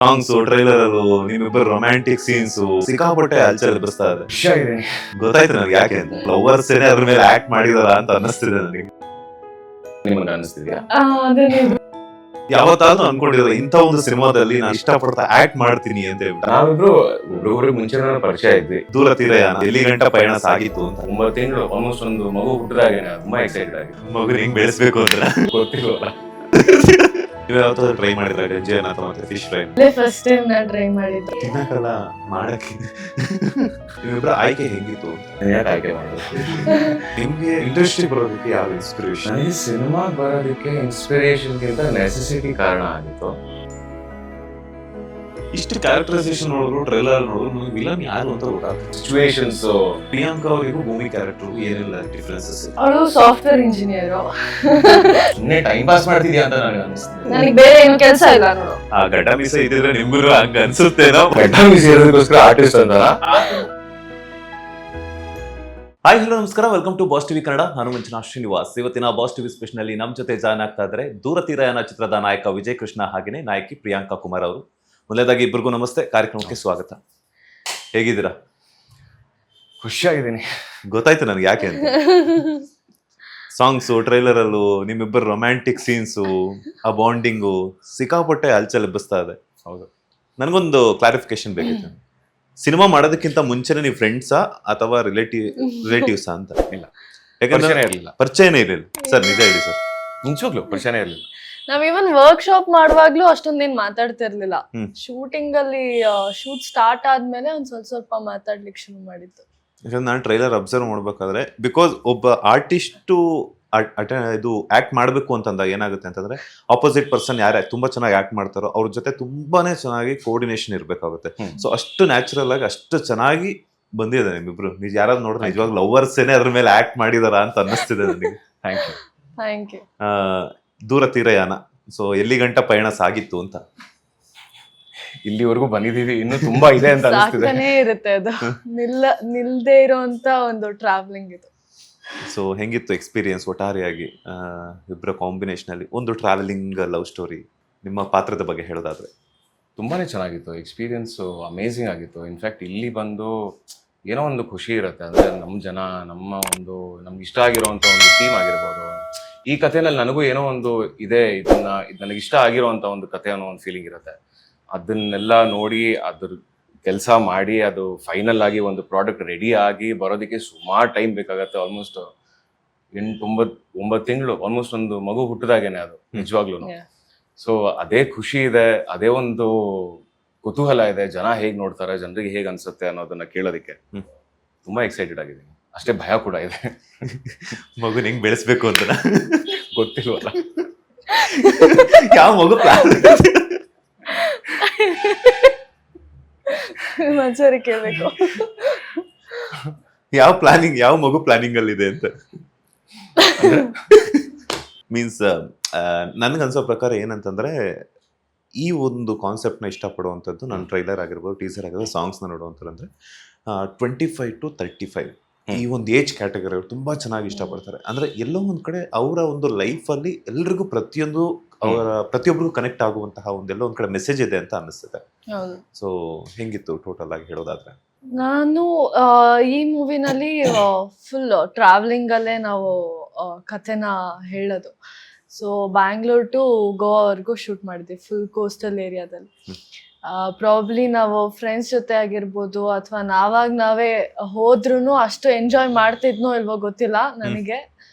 Songs trailer ಅದು ನಿಮ್ಮಿಬ್ಬರು romantic scenes ಸಿಕ್ಕಾಪಟ್ಟೆ ಹಲ್ಚಲ್ ಎಬ್ಬಿಸ್ತಾ ಇದೆ. ಗೊತ್ತಾಯ್ತು ನನಗೆ ಯಾಕೆ ಅಂತ. ಲವರ್ಸ್ ಏನೇ ಅದ್ರ ಮೇಲೆ ಆಕ್ಟ್ ಮಾಡಿದಾರ ಅಂತ ಅನ್ನಿಸ್ತಿದೆ ನನಗೆ. ನಿಮ್ಗೆ ಅನಿಸ್ತಿದ್ಯಾ? ಯಾವತ್ತಾದ್ರೂ ಅನ್ಕೊಂಡಿರೋ ಇಂಥ ಒಂದು ಸಿನಿಮಾದಲ್ಲಿ ನಾನು ಇಷ್ಟಪಡ್ತಾ ಆಕ್ಟ್ ಮಾಡ್ತೀನಿ ಅಂತ ಹೇಳ್ಬಿಟ್ಟು. ನಾವಿಬ್ರು ಒಬ್ರೊಬ್ರಿಗೆ ಮುಂಚೆ ಪರಿಚಯ ಇದ್ವಿ. ದೂರ ತೀರಯಾನ ಎಲ್ಲಿ ಗಂಟ ಪಯಣ ಸಾಗಿತ್ತು ಅಂತ. 9 ತಿಂಗಳು ಆಲ್ಮೋಸ್ಟ್ ಒಂದು ಮಗು ಹುಟ್ಟಿದಾಗೆ ತುಂಬಾ ಎಕ್ಸೈಟೆಡ್ ಆಗಿ ಮಗು ಹೆಂಗ್ ಬೆಳೆಸ್ಬೇಕು ಅಂತ ಗೊತ್ತಿಲ್ವಲ್ಲ. ನೀವು ಯಾವತ್ತಾದ್ರೂ ಟ್ರೈ ಮಾಡಿದ್ರೆ ಗಂಜೇನ ಅಥವಾ ಮತ್ತೆ ಫಿಶ್ ಫ್ರೈ? ಫಸ್ಟ್ ಟೈಮ್ ನಾನು ಟ್ರೈ ಮಾಡಿದ್ದೆ. ತಿನ್ನಕಲ್ಲ ಮಾಡಕ್ಕೆ. ನಿಮ್ಮಿಬ್ಬರ ಆಯ್ಕೆ ಹೆಂಗಿತ್ತು? ಯಾಕೆ ಆಯ್ಕೆ ಮಾಡೋದು? ನಿಮ್ಗೆ ಇಂಡಸ್ಟ್ರಿ ಬರೋದಕ್ಕೆ ಯಾವ ಇನ್ಸ್ಪಿರೇಷನ್? ನನಗೆ ಸಿನಿಮಾ ಬರೋದಕ್ಕೆ ಇನ್ಸ್ಪಿರೇಷನ್ಗಿಂತ ನೆಸೆಸಿಟಿ ಕಾರಣ ಆಗಿತ್ತು. ಇಷ್ಟು ಕ್ಯಾರೆಕ್ಟರೈಸೇಷನ್ ನೋಡಿದ್ರು ಟ್ರೈಲರ್ ನೋಡಿದ್ರು ವಿಲನ್ ಯಾರು ಅಂತ ಗೊತ್ತಾಗ್ತದೆ. ಸಿಚುವೇಶನ್ಸ್ ಪ್ರಿಯಾಂಕಾ ಅವರಿಗೂ ಭೂಮಿ ಕ್ಯಾರೆಕ್ಟರ್ ಏನಿಲ್ಲ ಡಿಫ್ರೆನ್ಸಸ್. ಅವಳು ಸಾಫ್ಟ್ವೇರ್ ಇಂಜಿನಿಯರ್. ಸುಮ್ಮನೆ ಟೈಮ್ ಪಾಸ್ ಮಾಡ್ತಿದ್ಯಾ ಅಂತ ನನಗೆ ಅನಿಸ್ತಿದೆ. ನನಗೆ ಬೇರೆ ಏನು ಕೆಲಸ ಇಲ್ಲ ನೋಡು. ಆ ಗಡ್ಡ ಮೀಸ ಇದ್ರೆ ನಿಮ್ಗೂ ಹಂಗ ಅನ್ಸುತ್ತೇನೋ. ಸೇರೋದಕ್ಕೋಸ್ಕರ ಆರ್ಟಿಸ್ಟ್ ಅಂತ. ಹಾಯ್ ಹಲೋ ನಮಸ್ಕಾರ, welcome to Boss TV Kannada. ನಾನು ಮಂಜುನಾಥ್ ಶ್ರೀನಿವಾಸ್. ಇವತ್ತಿನ ಬಾಸ್ ಟಿವಿ ಸ್ಪೆಷಲ್ ನಲ್ಲಿ ನಮ್ಮ ಜೊತೆ ಜಾಯ್ನ್ ಆಗ್ತಾ ಇದ್ದಾರೆ ದೂರ ತೀರಯಾನ ಚಿತ್ರದ ನಾಯಕ ವಿಜಯ್ ಕೃಷ್ಣ ಹಾಗೆಯೇ ನಾಯಕಿ ಪ್ರಿಯಾಂಕಾ ಕುಮಾರ್ ಅವರು. ಮೊದಲನೇದಾಗಿ ಇಬ್ಬರಿಗೂ ನಮಸ್ತೆ, ಕಾರ್ಯಕ್ರಮಕ್ಕೆ ಸ್ವಾಗತ. ಹೇಗಿದ್ದೀರಾ? ಖುಷಿಯಾಗಿದ್ದೀನಿ. ಗೊತ್ತಾಯ್ತು ನನಗೆ ಯಾಕೆ ಅಂತ. ಸಾಂಗ್ಸು ಟ್ರೈಲರ್ ಅಲ್ಲೂ ನಿಮ್ಮಿಬ್ಬರು ರೊಮ್ಯಾಂಟಿಕ್ ಸೀನ್ಸು, ಆ ಬಾಂಡಿಂಗು ಸಿಕ್ಕಾಪಟ್ಟೆ ಹಲ್ಚಲ್ ಎಬ್ಬಿಸ್ತಾ ಇದೆ. ಹೌದು. ನನಗೊಂದು ಕ್ಲಾರಿಫಿಕೇಶನ್ ಬೇಕಿತ್ತು. ಸಿನಿಮಾ ಮಾಡೋದಕ್ಕಿಂತ ಮುಂಚೆನೆ ನೀವು ಫ್ರೆಂಡ್ಸಾ ಅಥವಾ ರಿಲೇಟಿವ್ಸಾ ಅಂತ? ಇಲ್ಲ, ಯಾಕಂದ್ರೆ ಇರಲಿಲ್ಲ, ಪರಿಚಯನೇ ಇರಲಿಲ್ಲ. ಸರ್ ನಿಜ ಹೇಳಿ ಸರ್. ನಿಜವಾಗ್ಲೂ ಪರಿಚಯನೇ ಇರಲಿಲ್ಲ. ನಾವ್ ಇವನ್ ವರ್ಕ್ ಶಾಪ್ ಮಾಡುವಾಗ್ಲೂ ಅಷ್ಟೊಂದೇನ್ ಮಾತಾಡ್ತಿರ್ಲಿಲ್ಲ. ಶೂಟಿಂಗ್ ಅಲ್ಲಿ ಶೂಟ್ ಸ್ಟಾರ್ಟ್ ಆದ್ಮೇಲೆ ಒಂದ್ ಸ್ವಲ್ಪ ಮಾತಾಡ್ಲಿಕ್ಕೆ ಶುರು ಮಾಡಿದ್ದು. ಯಾಕಂದ್ರೆ ನಾನು ಟ್ರೈಲರ್ ಅಬ್ಸರ್ವ್ ಮಾಡ್ಬೇಕಾದ್ರೆ, ಬಿಕಾಸ್ ಒಬ್ಬ ಆರ್ಟಿಸ್ಟು ಇದು ಆಕ್ಟ್ ಮಾಡಬೇಕು ಅಂತಂದಾಗ ಏನಾಗುತ್ತೆ ಅಂತಂದ್ರೆ, ಆಪೋಸಿಟ್ ಪರ್ಸನ್ ಯಾರೇ ತುಂಬಾ ಚೆನ್ನಾಗಿ ಆಕ್ಟ್ ಮಾಡ್ತಾರೋ ಅವ್ರ ಜೊತೆ ತುಂಬಾನೇ ಚೆನ್ನಾಗಿ ಕೋಆರ್ಡಿನೇಷನ್ ಇರ್ಬೇಕಾಗುತ್ತೆ. ಸೊ ಅಷ್ಟು ನ್ಯಾಚುರಲ್ ಆಗಿ ಅಷ್ಟು ಚೆನ್ನಾಗಿ ಬಂದಿದೆ ನಿಮ್ಮಿಬ್ರು. ನೀವು ಯಾರಾದ್ರು ನೋಡಿದ್ರೆ ನಿಜವಾಗ ಲವರ್ಸ್ ಏನೇ ಅದ್ರ ಮೇಲೆ ಆಕ್ಟ್ ಮಾಡಿದಾರ ಅಂತ ಅನ್ನಿಸ್ತಿದೆ ನನಗೆ. Thank you. Doora Theerayana, so ಎಲ್ಲಿ ಗಂಟ ಪಯಣ ಸಾಗಿತ್ತು ಅಂತ. ಇಲ್ಲಿವರೆಗೂ ಬಂದಿದೀವಿ, ಇನ್ನು ತುಂಬಾ ಇದೆ ಅಂತ ಅನಿಸ್ತಿದೆ. ಸಾಕನೇ ಇರುತ್ತೆ ಅದು. ನಿಲ್ದೇ ಇರೋಂತ ಒಂದು ಟ್ರಾವೆಲಿಂಗ್ ಇದು. ಸೊ ಹೆಂಗಿತ್ತು ಎಕ್ಸ್ಪೀರಿಯನ್ಸ್ ಒಟ್ಟಾರೆಯಾಗಿ ಇಬ್ಬರ ಕಾಂಬಿನೇಷನ್ ಅಲ್ಲಿ ಒಂದು ಟ್ರಾವೆಲಿಂಗ್ ಲವ್ ಸ್ಟೋರಿ? ನಿಮ್ಮ ಪಾತ್ರದ ಬಗ್ಗೆ ಹೇಳೋದಾದ್ರೆ? ತುಂಬಾನೇ ಚೆನ್ನಾಗಿತ್ತು, ಎಕ್ಸ್ಪೀರಿಯನ್ಸ್ ಅಮೇಝಿಂಗ್ ಆಗಿತ್ತು. ಇನ್ಫ್ಯಾಕ್ಟ್ ಇಲ್ಲಿ ಬಂದು ಏನೋ ಒಂದು ಖುಷಿ ಇರುತ್ತೆ. ಅಂದ್ರೆ ನಮ್ಮ ಜನ, ನಮ್ಗೆ ಇಷ್ಟ ಆಗಿರೋಂಥ ಒಂದು ಟೀಮ್ ಆಗಿರ್ಬೋದು. ಈ ಕಥೆನಲ್ಲಿ ನನಗೂ ಏನೋ ಒಂದು ಇದೆ, ಇದು ನನಗೆ ಇಷ್ಟ ಆಗಿರೋಂಥ ಒಂದು ಕಥೆ ಅನ್ನೋ ಒಂದು ಫೀಲಿಂಗ್ ಇರುತ್ತೆ. ಅದನ್ನೆಲ್ಲ ನೋಡಿ ಅದ್ರ ಕೆಲಸ ಮಾಡಿ ಅದು ಫೈನಲ್ ಆಗಿ ಒಂದು ಪ್ರಾಡಕ್ಟ್ ರೆಡಿ ಆಗಿ ಬರೋದಕ್ಕೆ ಸುಮಾರು ಟೈಮ್ ಬೇಕಾಗತ್ತೆ. ಆಲ್ಮೋಸ್ಟ್ 8-9 ತಿಂಗಳು, ಆಲ್ಮೋಸ್ಟ್ ಒಂದು ಮಗು ಹುಟ್ಟಿದಾಗೇನೆ ಅದು ನಿಜವಾಗ್ಲೂ. ಸೊ ಅದೇ ಖುಷಿ ಇದೆ, ಅದೇ ಒಂದು ಕುತೂಹಲ ಇದೆ. ಜನ ಹೇಗ್ ನೋಡ್ತಾರೆ, ಜನರಿಗೆ ಹೇಗ್ ಅನ್ಸುತ್ತೆ ಅನ್ನೋದನ್ನ ಕೇಳೋದಕ್ಕೆ ತುಂಬಾ ಎಕ್ಸೈಟೆಡ್ ಆಗಿದ್ದೀನಿ. ಅಷ್ಟೇ ಭಯ ಕೂಡ ಇದೆ. ಮಗುನ ಹೆಂಗ್ ಬೆಳೆಸ್ಬೇಕು ಅಂತ ಗೊತ್ತಿಲ್ವಲ್ಲ. ಯಾವ ಮಗು ಮಜಾರಿ ಕೇಳ್ಬೇಕು. ಯಾವ ಮಗು ಪ್ಲಾನಿಂಗ್ ಅಲ್ಲಿ ಇದೆ ಅಂತ ಮೀನ್ಸ್ ನನ್ಗನ್ಸೋ ಪ್ರಕಾರ ಏನಂತಂದ್ರೆ, ಈ ಒಂದು ಕಾನ್ಸೆಪ್ಟ್ ನ ಇಷ್ಟಪಡುವಂಥದ್ದು ನಾನು ಟ್ರೈಲರ್ ಆಗಿರ್ಬೋದು, ಟೀಸರ್ ಆಗಿರ್ಬೋದು, ಸಾಂಗ್ಸ್ ನ ನೋಡುವಂತಂದ್ರೆ 25 to 35 ಈ ಒಂದು ಏಜ್ ಕ್ಯಾಟಗರಿ ಅವರು ತುಂಬಾ ಚೆನ್ನಾಗಿ ಇಷ್ಟಪಡ್ತಾರೆ. ಅಂದ್ರೆ ಎಲ್ಲೋ ಒಂದ್ ಕಡೆ ಅವರ ಒಂದು ಲೈಫ್ ಅಲ್ಲಿ ಎಲ್ರಿಗೂ ಪ್ರತಿಯೊಬ್ಬರಿಗೂ ಕನೆಕ್ಟ್ ಆಗುವಂತಹ ಒಂದೆಲ್ಲೋ ಒಂದ್ ಕಡೆ ಮೆಸೇಜ್ ಇದೆ ಅಂತ ಅನಿಸ್ತದೆ. ಸೊ ಹೆಂಗಿತ್ತು ಟೋಟಲ್ ಆಗಿ ಹೇಳೋದಾದ್ರೆ? ನಾನು ಈ ಮೂವಿನಲ್ಲಿ ಫುಲ್ ಟ್ರಾವೆಲಿಂಗ್ ಅಲ್ಲೇ ನಾವು ಕಥೆನ ಹೇಳೋದು. ಸೊ ಬ್ಯಾಂಗ್ಳೂರ್ ಟು ಗೋವಾವರೆಗೂ ಶೂಟ್ ಮಾಡಿದ್ವಿ, ಫುಲ್ ಕೋಸ್ಟಲ್ ಏರಿಯಾದಲ್ಲಿ. ಪ್ರಾಬ್ಲಿ ನಾವು ಫ್ರೆಂಡ್ಸ್ ಜೊತೆ ಆಗಿರ್ಬೋದು ಅಥವಾ ನಾವೇ ಹೋದ್ರೂ ಅಷ್ಟು ಎಂಜಾಯ್ ಮಾಡ್ತಿದ್ನೋ ಇಲ್ವೋ ಗೊತ್ತಿಲ್ಲ ನನಗೆ.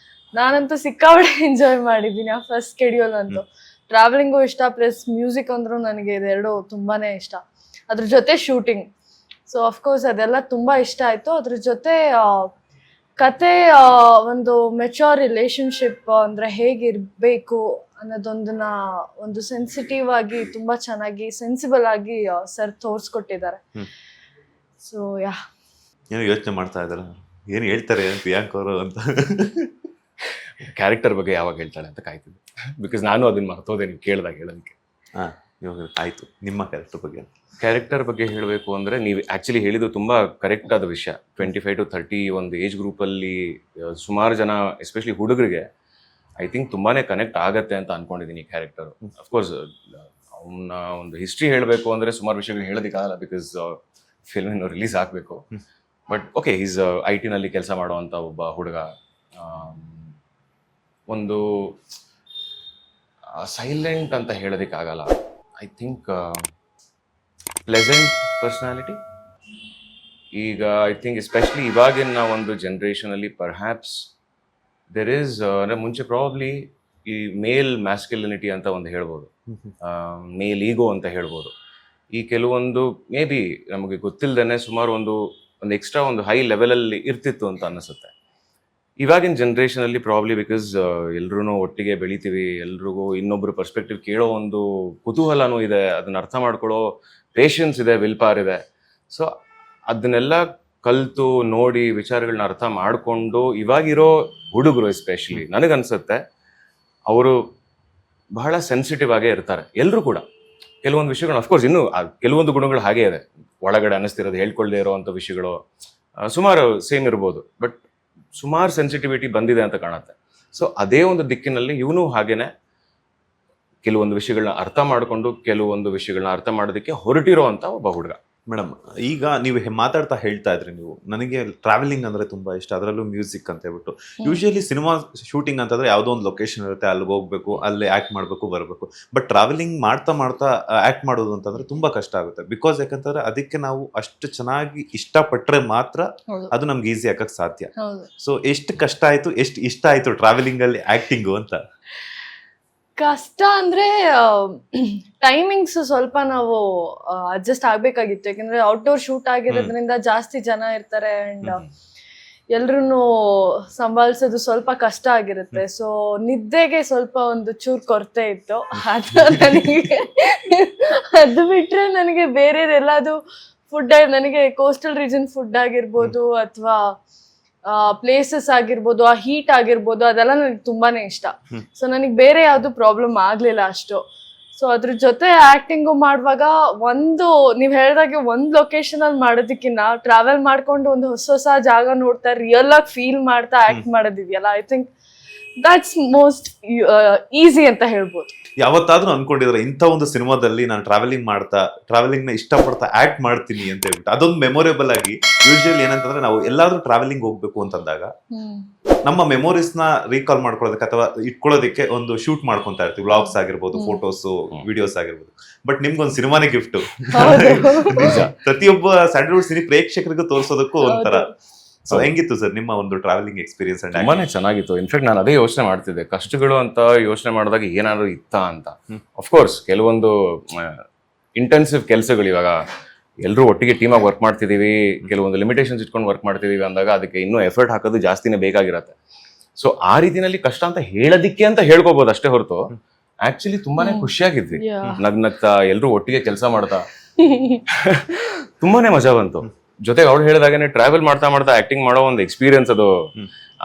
ನಾನಂತೂ ಸಿಕ್ಕಾಪಟ್ಟೆ ಎಂಜಾಯ್ ಮಾಡಿದ್ದೀನಿ ಆ ಫಸ್ಟ್ ಸ್ಕೆಡ್ಯೂಲ್ ಅಂತೂ. ಟ್ರಾವೆಲಿಂಗು ಇಷ್ಟ, ಪ್ಲಸ್ ಮ್ಯೂಸಿಕ್ ಅಂದ್ರೂ ನನಗೆ ಇದೆರಡು ತುಂಬಾನೇ ಇಷ್ಟ. ಅದ್ರ ಜೊತೆ ಶೂಟಿಂಗ್, ಸೊ ಅಫ್ಕೋರ್ಸ್ ಅದೆಲ್ಲ ತುಂಬಾ ಇಷ್ಟ ಆಯ್ತು. ಅದ್ರ ಜೊತೆ ಕತೆ ಒಂದು ಮೆಚೂರ್ ರಿಲೇಶನ್ಶಿಪ್ ಅಂದ್ರೆ ಹೇಗಿರ್ಬೇಕು ಅನ್ನೋದೊಂದನ್ನ ಒಂದು ಸೆನ್ಸಿಟಿವ್ ಆಗಿ ತುಂಬಾ ಚೆನ್ನಾಗಿ ಸೆನ್ಸಿಬಲ್ ಆಗಿ ಸರ್ ತೋರ್ಸ್ಕೊಟ್ಟಿದ್ದಾರೆ. ಸೊ ಏನೋ ಯೋಚನೆ ಮಾಡ್ತಾ ಇದ್ದಾರೆ, ಏನು ಹೇಳ್ತಾರೆ ಪ್ರಿಯಾಂಕ್ ಅವರು ಅಂತ. ಕ್ಯಾರೆಕ್ಟರ್ ಬಗ್ಗೆ ಯಾವಾಗ ಹೇಳ್ತಾಳೆ ಅಂತ ಕಾಯ್ತಿದ್ದೆ, ಬಿಕಾಸ್ ನಾನು ಅದನ್ನ ಮರ್ತೋದೆ ನೀವು ಕೇಳಿದಾಗ ಹೇಳೋದಕ್ಕೆ. ಇವಾಗ ಆಯ್ತು, ನಿಮ್ಮ ಕ್ಯಾರೆಕ್ಟರ್ ಬಗ್ಗೆ ಹೇಳಬೇಕು ಅಂದ್ರೆ, ನೀವು ಆಕ್ಚುಲಿ ಹೇಳಿದ್ದು ತುಂಬಾ ಕರೆಕ್ಟ್ ಆದ ವಿಷಯ. 25 to 30 ಒಂದು ಏಜ್ ಗ್ರೂಪಲ್ಲಿ ಸುಮಾರು ಜನ, ಎಸ್ಪೆಷಲಿ ಹುಡುಗರಿಗೆ ಐ ಥಿಂಕ್ ತುಂಬಾನೇ ಕನೆಕ್ಟ್ ಆಗತ್ತೆ ಅಂತ ಅನ್ಕೊಂಡಿದ್ದೀನಿ ಈ ಕ್ಯಾರೆಕ್ಟರ್. ಅಫ್ಕೋರ್ಸ್ ಅವನ ಒಂದು ಹಿಸ್ಟ್ರಿ ಹೇಳಬೇಕು ಅಂದರೆ ಸುಮಾರು ವಿಷಯಗಳು ಹೇಳೋದಕ್ಕಾಗಲ್ಲ, ಬಿಕಾಸ್ ಫಿಲ್ಮ್ ಇನ್ನು ರಿಲೀಸ್ ಆಗಬೇಕು. ಬಟ್ ಓಕೆ, ಈಸ್ IT ನಲ್ಲಿ ಕೆಲಸ ಮಾಡುವಂಥ ಒಬ್ಬ ಹುಡುಗ. ಒಂದು ಸೈಲೆಂಟ್ ಅಂತ ಹೇಳೋದಕ್ಕಾಗಲ್ಲ, ಐ ಥಿಂಕ್ ಪ್ಲೆಸೆಂಟ್ ಪರ್ಸ್ನಾಲಿಟಿ. ಈಗ ಐ ಥಿಂಕ್ ಎಸ್ಪೆಷಲಿ ಇವಾಗಿನ ಒಂದು ಜನ್ರೇಷನಲ್ಲಿ ಪರ್ಹ್ಯಾಪ್ಸ್ ದೆರ್ ಈಸ್, ಅಂದರೆ ಮುಂಚೆ ಪ್ರಾಬಬ್ಲಿ ಈ ಮೇಲ್ ಮ್ಯಾಸ್ಕ್ಯುಲಿನಿಟಿ ಅಂತ ಒಂದು ಹೇಳ್ಬೋದು, ಮೇಲ್ ಈಗೋ ಅಂತ ಹೇಳ್ಬೋದು. ಈ ಕೆಲವೊಂದು ಮೇ ಬಿ ನಮಗೆ ಗೊತ್ತಿಲ್ಲದೇ ಸುಮಾರು ಒಂದು ಎಕ್ಸ್ಟ್ರಾ ಒಂದು ಹೈ ಲೆವೆಲಲ್ಲಿ ಇರ್ತಿತ್ತು ಅಂತ ಅನ್ನಿಸುತ್ತೆ. ಇವಾಗಿನ ಜನ್ರೇಷನಲ್ಲಿ ಪ್ರಾಬ್ಲಿ ಬಿಕಾಸ್ ಎಲ್ರೂ ಒಟ್ಟಿಗೆ ಬೆಳಿತೀವಿ, ಎಲ್ರಿಗೂ ಇನ್ನೊಬ್ರು ಪರ್ಸ್ಪೆಕ್ಟಿವ್ ಕೇಳೋ ಒಂದು ಕುತೂಹಲನೂ ಇದೆ, ಅದನ್ನ ಅರ್ಥ ಮಾಡ್ಕೊಳ್ಳೋ ಪೇಷನ್ಸ್ ಇದೆ, ವಿಲ್ ಪವರ್ ಇದೆ. ಸೊ ಅದನ್ನೆಲ್ಲ ಕಲಿತು ನೋಡಿ ವಿಚಾರಗಳನ್ನ ಅರ್ಥ ಮಾಡಿಕೊಂಡು ಇವಾಗಿರೋ ಹುಡುಗರು ಎಸ್ಪೆಷಲಿ ನನಗನ್ಸುತ್ತೆ ಅವರು ಬಹಳ ಸೆನ್ಸಿಟಿವ್ ಆಗೇ ಇರ್ತಾರೆ. ಎಲ್ಲರೂ ಕೂಡ ಕೆಲವೊಂದು ವಿಷಯಗಳು ಅಫ್ಕೋರ್ಸ್ ಇನ್ನೂ ಕೆಲವೊಂದು ಗುಣಗಳು ಹಾಗೇ ಇದೆ, ಒಳಗಡೆ ಅನ್ನಿಸ್ತಿರೋದು ಹೇಳ್ಕೊಳ್ಳದೆ ಇರೋವಂಥ ವಿಷಯಗಳು ಸುಮಾರು ಸೇಮ್ ಇರ್ಬೋದು, ಬಟ್ ಸುಮಾರು ಸೆನ್ಸಿಟಿವಿಟಿ ಬಂದಿದೆ ಅಂತ ಕಾಣುತ್ತೆ. ಸೊ ಅದೇ ಒಂದು ದಿಕ್ಕಿನಲ್ಲಿ ಇವನು ಹಾಗೇನೆ ಕೆಲವೊಂದು ವಿಷಯಗಳನ್ನ ಅರ್ಥ ಮಾಡಿಕೊಂಡು ಕೆಲವೊಂದು ವಿಷಯಗಳನ್ನ ಅರ್ಥ ಮಾಡೋದಕ್ಕೆ ಹೊರಟಿರೋ ಅಂತ ಒಬ್ಬ ಹುಡುಗ. ಮೇಡಮ್, ಈಗ ನೀವು ಮಾತಾಡ್ತಾ ಹೇಳ್ತಾ ಇದ್ರಿ, ನೀವು ನನಗೆ ಟ್ರಾವೆಲಿಂಗ್ ಅಂದರೆ ತುಂಬ ಇಷ್ಟ, ಅದರಲ್ಲೂ ಮ್ಯೂಸಿಕ್ ಅಂತ ಹೇಳ್ಬಿಟ್ಟು. ಯೂಶಲಿ ಸಿನಿಮಾ ಶೂಟಿಂಗ್ ಅಂತಂದರೆ ಯಾವುದೋ ಒಂದು ಲೊಕೇಶನ್ ಇರುತ್ತೆ, ಅಲ್ಲಿಗೆ ಹೋಗ್ಬೇಕು, ಅಲ್ಲಿ ಆ್ಯಕ್ಟ್ ಮಾಡಬೇಕು, ಬರಬೇಕು. ಬಟ್ ಟ್ರಾವೆಲಿಂಗ್ ಮಾಡ್ತಾ ಮಾಡ್ತಾ ಆ್ಯಕ್ಟ್ ಮಾಡೋದು ಅಂತಂದರೆ ತುಂಬ ಕಷ್ಟ ಆಗುತ್ತೆ. ಬಿಕಾಸ್ ಯಾಕಂತಂದರೆ ಅದಕ್ಕೆ ನಾವು ಅಷ್ಟು ಚೆನ್ನಾಗಿ ಇಷ್ಟಪಟ್ಟರೆ ಮಾತ್ರ ಅದು ನಮ್ಗೆ ಈಸಿ ಆಗಕ್ಕೆ ಸಾಧ್ಯ. ಸೊ ಎಷ್ಟು ಕಷ್ಟ ಆಯಿತು, ಎಷ್ಟು ಇಷ್ಟ ಆಯಿತು ಟ್ರಾವೆಲಿಂಗಲ್ಲಿ ಆ್ಯಕ್ಟಿಂಗು ಅಂತ? ಕಷ್ಟ ಅಂದ್ರೆ ಟೈಮಿಂಗ್ಸ್ ಸ್ವಲ್ಪ ನಾವು ಅಡ್ಜಸ್ಟ್ ಆಗ್ಬೇಕಾಗಿತ್ತು. ಯಾಕಂದ್ರೆ ಔಟ್ಡೋರ್ ಶೂಟ್ ಆಗಿರೋದ್ರಿಂದ ಜಾಸ್ತಿ ಜನ ಇರ್ತಾರೆ ಅಂಡ್ ಎಲ್ರು ಸಂಭಾಳಿಸೋದು ಸ್ವಲ್ಪ ಕಷ್ಟ ಆಗಿರುತ್ತೆ. ಸೊ ನಿದ್ದೆಗೆ ಸ್ವಲ್ಪ ಒಂದು ಚೂರ್ ಕೊರತೆ ಇತ್ತು. ಅದು ಬಿಟ್ರೆ ನನಗೆ ಬೇರೆದೆಲ್ಲದು ಫುಡ್, ನನಗೆ ಕೋಸ್ಟಲ್ ರೀಜನ್ ಫುಡ್ ಆಗಿರ್ಬೋದು ಅಥವಾ ಪ್ಲೇಸಸ್ ಆಗಿರ್ಬೋದು, ಆ ಹೀಟ್ ಆಗಿರ್ಬೋದು, ಅದೆಲ್ಲ ನನಗೆ ತುಂಬಾನೇ ಇಷ್ಟ. ಸೊ ನನಗೆ ಬೇರೆ ಯಾವ್ದು ಪ್ರಾಬ್ಲಮ್ ಆಗ್ಲಿಲ್ಲ ಅಷ್ಟು. ಸೊ ಅದ್ರ ಜೊತೆ ಆಕ್ಟಿಂಗು ಮಾಡುವಾಗ ನೀವ್ ಹೇಳ್ದಾಗೆ ಒಂದ್ ಲೊಕೇಶನ್ ಅಲ್ಲಿ ಮಾಡೋದಕ್ಕಿಂತ ಟ್ರಾವೆಲ್ ಮಾಡ್ಕೊಂಡು ಒಂದು ಹೊಸ ಜಾಗ ನೋಡ್ತಾ ರಿಯಲ್ ಆಗಿ ಫೀಲ್ ಮಾಡ್ತಾ ಆಕ್ಟ್ ಮಾಡೋದಿದೆಯಲ್ಲ, I think that's most easy ಅಂತ ಹೇಳ್ಬೋದು. ಯಾವತ್ತಾದ್ರೂ ಅನ್ಕೊಂಡಿದ್ರೆ ಇಂಥ ಒಂದು ಸಿನಿಮಾದಲ್ಲಿ ನಾನು ಟ್ರಾವೆಲಿಂಗ್ ನ ಇಷ್ಟಪಡ್ತಾ ಆಕ್ಟ್ ಮಾಡ್ತೀನಿ ಅಂತ ಹೇಳ್ಬಿಟ್ಟು? ಅದೊಂದು ಮೆಮೊರೇಬಲ್ ಆಗಿ, ಯೂಶಲಿ ಏನಂತಂದ್ರೆ ನಾವು ಎಲ್ಲಾದ್ರೂ ಟ್ರಾವೆಲಿಂಗ್ ಹೋಗ್ಬೇಕು ಅಂತಂದಾಗ ನಮ್ಮ ಮೆಮೊರೀಸ್ ನ ರೀಕಾಲ್ ಮಾಡ್ಕೊಳ್ಳೋದಕ್ಕೆ ಅಥವಾ ಇಟ್ಕೊಳ್ಳೋದಕ್ಕೆ ಒಂದು ಶೂಟ್ ಮಾಡ್ಕೊಂತಾ ಇರ್ತೀವಿ, ವ್ಲಾಗ್ಸ್ ಆಗಿರ್ಬೋದು, ಫೋಟೋಸ್, ವಿಡಿಯೋಸ್ ಆಗಿರ್ಬೋದು. ಬಟ್ ನಿಮ್ಗೊಂದು ಸಿನಿಮಾನೇ ಗಿಫ್ಟ್. ನಿಜ, ಪ್ರತಿಯೊಬ್ಬ ಸ್ಯಾಂಡಲ್ವುಡ್ ಸಿನಿ ಪ್ರೇಕ್ಷಕರಿಗೂ ತೋರಿಸೋದಕ್ಕೂ ಒಂಥರ. ಸೊ ಹೆಂಗಿತ್ತು ಸರ್ ನಿಮ್ಮ ಒಂದು ಟ್ರಾವೆಲಿಂಗ್ ಎಕ್ಸ್ಪೀರಿಯನ್ಸ್? ತುಂಬಾನೇ ಚೆನ್ನಾಗಿತ್ತು. ಇನ್ಫ್ಯಾಕ್ಟ್ ನಾನು ಅದೇ ಯೋಚನೆ ಮಾಡ್ತಿದ್ದೆ, ಕಷ್ಟಗಳು ಅಂತ ಯೋಚನೆ ಮಾಡಿದಾಗ ಏನಾದ್ರು ಇತ್ತಾ ಅಂತ. ಅಫ್ಕೋರ್ಸ್ ಕೆಲವೊಂದು ಇಂಟೆನ್ಸಿವ್ ಕೆಲಸಗಳು, ಇವಾಗ ಎಲ್ಲರೂ ಒಟ್ಟಿಗೆ ಟೀಮಾಗಿ ವರ್ಕ್ ಮಾಡ್ತಿದೀವಿ, ಕೆಲವೊಂದು ಲಿಮಿಟೇಷನ್ಸ್ ಇಟ್ಕೊಂಡು ವರ್ಕ್ ಮಾಡ್ತಿದೀವಿ ಅಂದಾಗ ಅದಕ್ಕೆ ಇನ್ನೂ ಎಫರ್ಟ್ ಹಾಕೋದು ಜಾಸ್ತಿನೇ ಬೇಕಾಗಿರತ್ತೆ. ಸೊ ಆ ರೀತಿನಲ್ಲಿ ಕಷ್ಟ ಅಂತ ಹೇಳೋದಿಕ್ಕೆ ಅಂತ ಹೇಳ್ಕೋಬಹುದು ಅಷ್ಟೇ ಹೊರತು ಆಕ್ಚುಲಿ ತುಂಬಾನೇ ಖುಷಿಯಾಗಿದ್ವಿ, ನಗ್ನಗ್ತಾ ಎಲ್ಲರೂ ಒಟ್ಟಿಗೆ ಕೆಲಸ ಮಾಡ್ತಾ ತುಂಬಾನೇ ಮಜಾ ಬಂತು. ಜೊತೆಗೆ ಅವ್ರು ಹೇಳಿದಾಗೇನೆ ಟ್ರಾವೆಲ್ ಮಾಡ್ತಾ ಮಾಡ್ತಾ ಆಕ್ಟಿಂಗ್ ಮಾಡೋ ಒಂದು ಎಕ್ಸ್ಪೀರಿಯನ್ಸ್,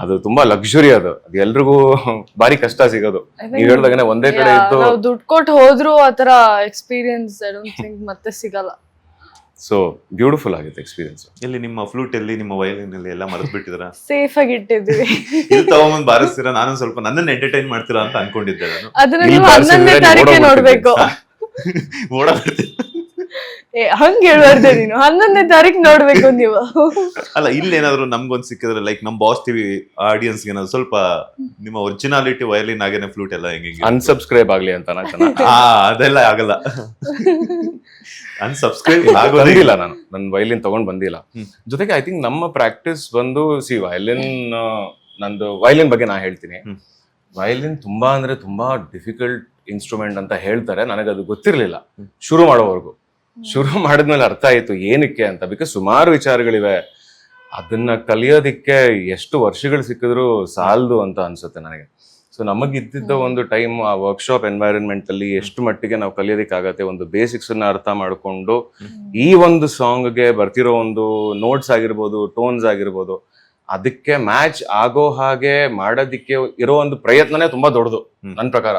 ಅದು ತುಂಬಾ ಲಕ್ಸುರಿ. ಅದು ಎಲ್ರಿಗೂ ಬಾರಿ ಕಷ್ಟ ಸಿಗೋದು. ನೀವ್ ಹೇಳ್ದಾಗೇನೆ ಒಂದೇ ಕಡೆ ಇದ್ದು ದುಡ್ಡು ಕೊಟ್ಟು ಹೋದ್ರು ಆತರ ಎಕ್ಸ್ಪೀರಿಯನ್ಸ್ ಮತ್ತೆ ಸಿಗಲ್ಲ. ಸೊ ಬ್ಯೂಟಿಫುಲ್ ಆಗಿತ್ತು ಎಕ್ಸ್ಪೀರಿಯನ್ಸ್. ಎಲ್ಲಿ ನಿಮ್ಮ ಫ್ಲೂಟ್ ಎಲ್ಲಿ, ನಿಮ್ಮ ವಯಲಿನ್ ಎಲ್ಲಿ ಎಲ್ಲ ಮರೆತು ಬಿಟ್ಟಿದ್ರ? ಸೇಫ್ ಆಗಿ ಇಟ್ಟಿದ್ವಿ. ಇದು ತಗೊಂಡ್ ಬಾರಿಸ್ತೀರಾ, ನಾನು ಸ್ವಲ್ಪ ನನ್ನನ್ನು ಎಂಟರ್ಟೈನ್ ಮಾಡ್ತೀರಾ ಅಂತ ಅನ್ಕೊಂಡಿದ್ದೆ ನಾನು. ಅದನ್ನ ನೀವು 11ನೇ ತಾರೀಕೆ ನೋಡ್ಬೇಕು. ಓಡಾಡ್ತೀನಿ. ಹಂಗ ಹೇಳ್ಬಾರ್ದೆ ನೀನು, 11ನೇ ತಾರೀಕು ನೋಡ್ಬೇಕು ನೀವು. ಅಲ್ಲ, ಇಲ್ಲೇನಾದ್ರು ನಮ್ಗೊಂದು ಸಿಕ್ಕಿದ್ರೆ ಲೈಕ್ ನಮ್ ಬಾಸ್ ಟಿವಿ ಆಡಿಯನ್ಸ್ ಏನಾದ್ರು ಸ್ವಲ್ಪ ನಿಮ್ಮ ಒರಿಜಿನಾಲಿಟಿ ವಯಲಿನ್ ಆಗೇನೆ ಫ್ಲೂಟ್ ಎಲ್ಲ ಹೆಂಗೆ ಅನ್ಸಬ್ಸ್ಕ್ರೈಬ್ ಆಗ್ಲಿ ಅಂತ ಅದೆಲ್ಲ ಆಗಲ್ಲ. ಅನ್ಸಬ್ಸ್ಕ್ರೈಬ್ ಬಂದಿಲ್ಲ, ನಾನು ನನ್ನ ವಯಲಿನ್ ತಗೊಂಡ್ ಬಂದಿಲ್ಲ. ಜೊತೆಗೆ ಐ ಥಿಂಕ್ ನಮ್ಮ ಪ್ರಾಕ್ಟೀಸ್ ಬಂದು ವಯಲಿನ್, ನಂದು ವಯಲಿನ್ ಬಗ್ಗೆ ನಾ ಹೇಳ್ತೀನಿ. ವಯಲಿನ್ ತುಂಬಾ ಅಂದ್ರೆ ತುಂಬಾ ಡಿಫಿಕಲ್ಟ್ ಇನ್ಸ್ಟ್ರೂಮೆಂಟ್ ಅಂತ ಹೇಳ್ತಾರೆ. ನನಗದು ಗೊತ್ತಿರ್ಲಿಲ್ಲ ಶುರು ಮಾಡೋವರೆಗೂ. ಶುರು ಮಾಡಿದ್ಮೇಲೆ ಅರ್ಥ ಆಯ್ತು ಏನಕ್ಕೆ ಅಂತ. ಬಿಕಾಸ್ ಸುಮಾರು ವಿಚಾರಗಳಿವೆ, ಅದನ್ನ ಕಲಿಯೋದಿಕ್ಕೆ ಎಷ್ಟು ವರ್ಷಗಳು ಸಿಕ್ಕಿದ್ರು ಸಾಲದು ಅಂತ ಅನ್ಸುತ್ತೆ ನನಗೆ. ಸೊ ನಮಗಿದ್ದಿದ್ದ ಒಂದು ಟೈಮ್ ಆ ವರ್ಕ್ಶಾಪ್ ಎನ್ವೈರನ್ಮೆಂಟ್ ಅಲ್ಲಿ ಎಷ್ಟು ಮಟ್ಟಿಗೆ ನಾವು ಕಲಿಯೋದಕ್ಕಾಗತ್ತೆ, ಒಂದು ಬೇಸಿಕ್ಸ್ ಅನ್ನ ಅರ್ಥ ಮಾಡ್ಕೊಂಡು ಈ ಒಂದು ಸಾಂಗ್ಗೆ ಬರ್ತಿರೋ ಒಂದು ನೋಟ್ಸ್ ಆಗಿರ್ಬೋದು, ಟೋನ್ಸ್ ಆಗಿರ್ಬೋದು, ಅದಕ್ಕೆ ಮ್ಯಾಚ್ ಆಗೋ ಹಾಗೆ ಮಾಡೋದಿಕ್ಕೆ ಇರೋ ಒಂದು ಪ್ರಯತ್ನನೇ ತುಂಬಾ ದೊಡ್ಡದು ನನ್ನ ಪ್ರಕಾರ.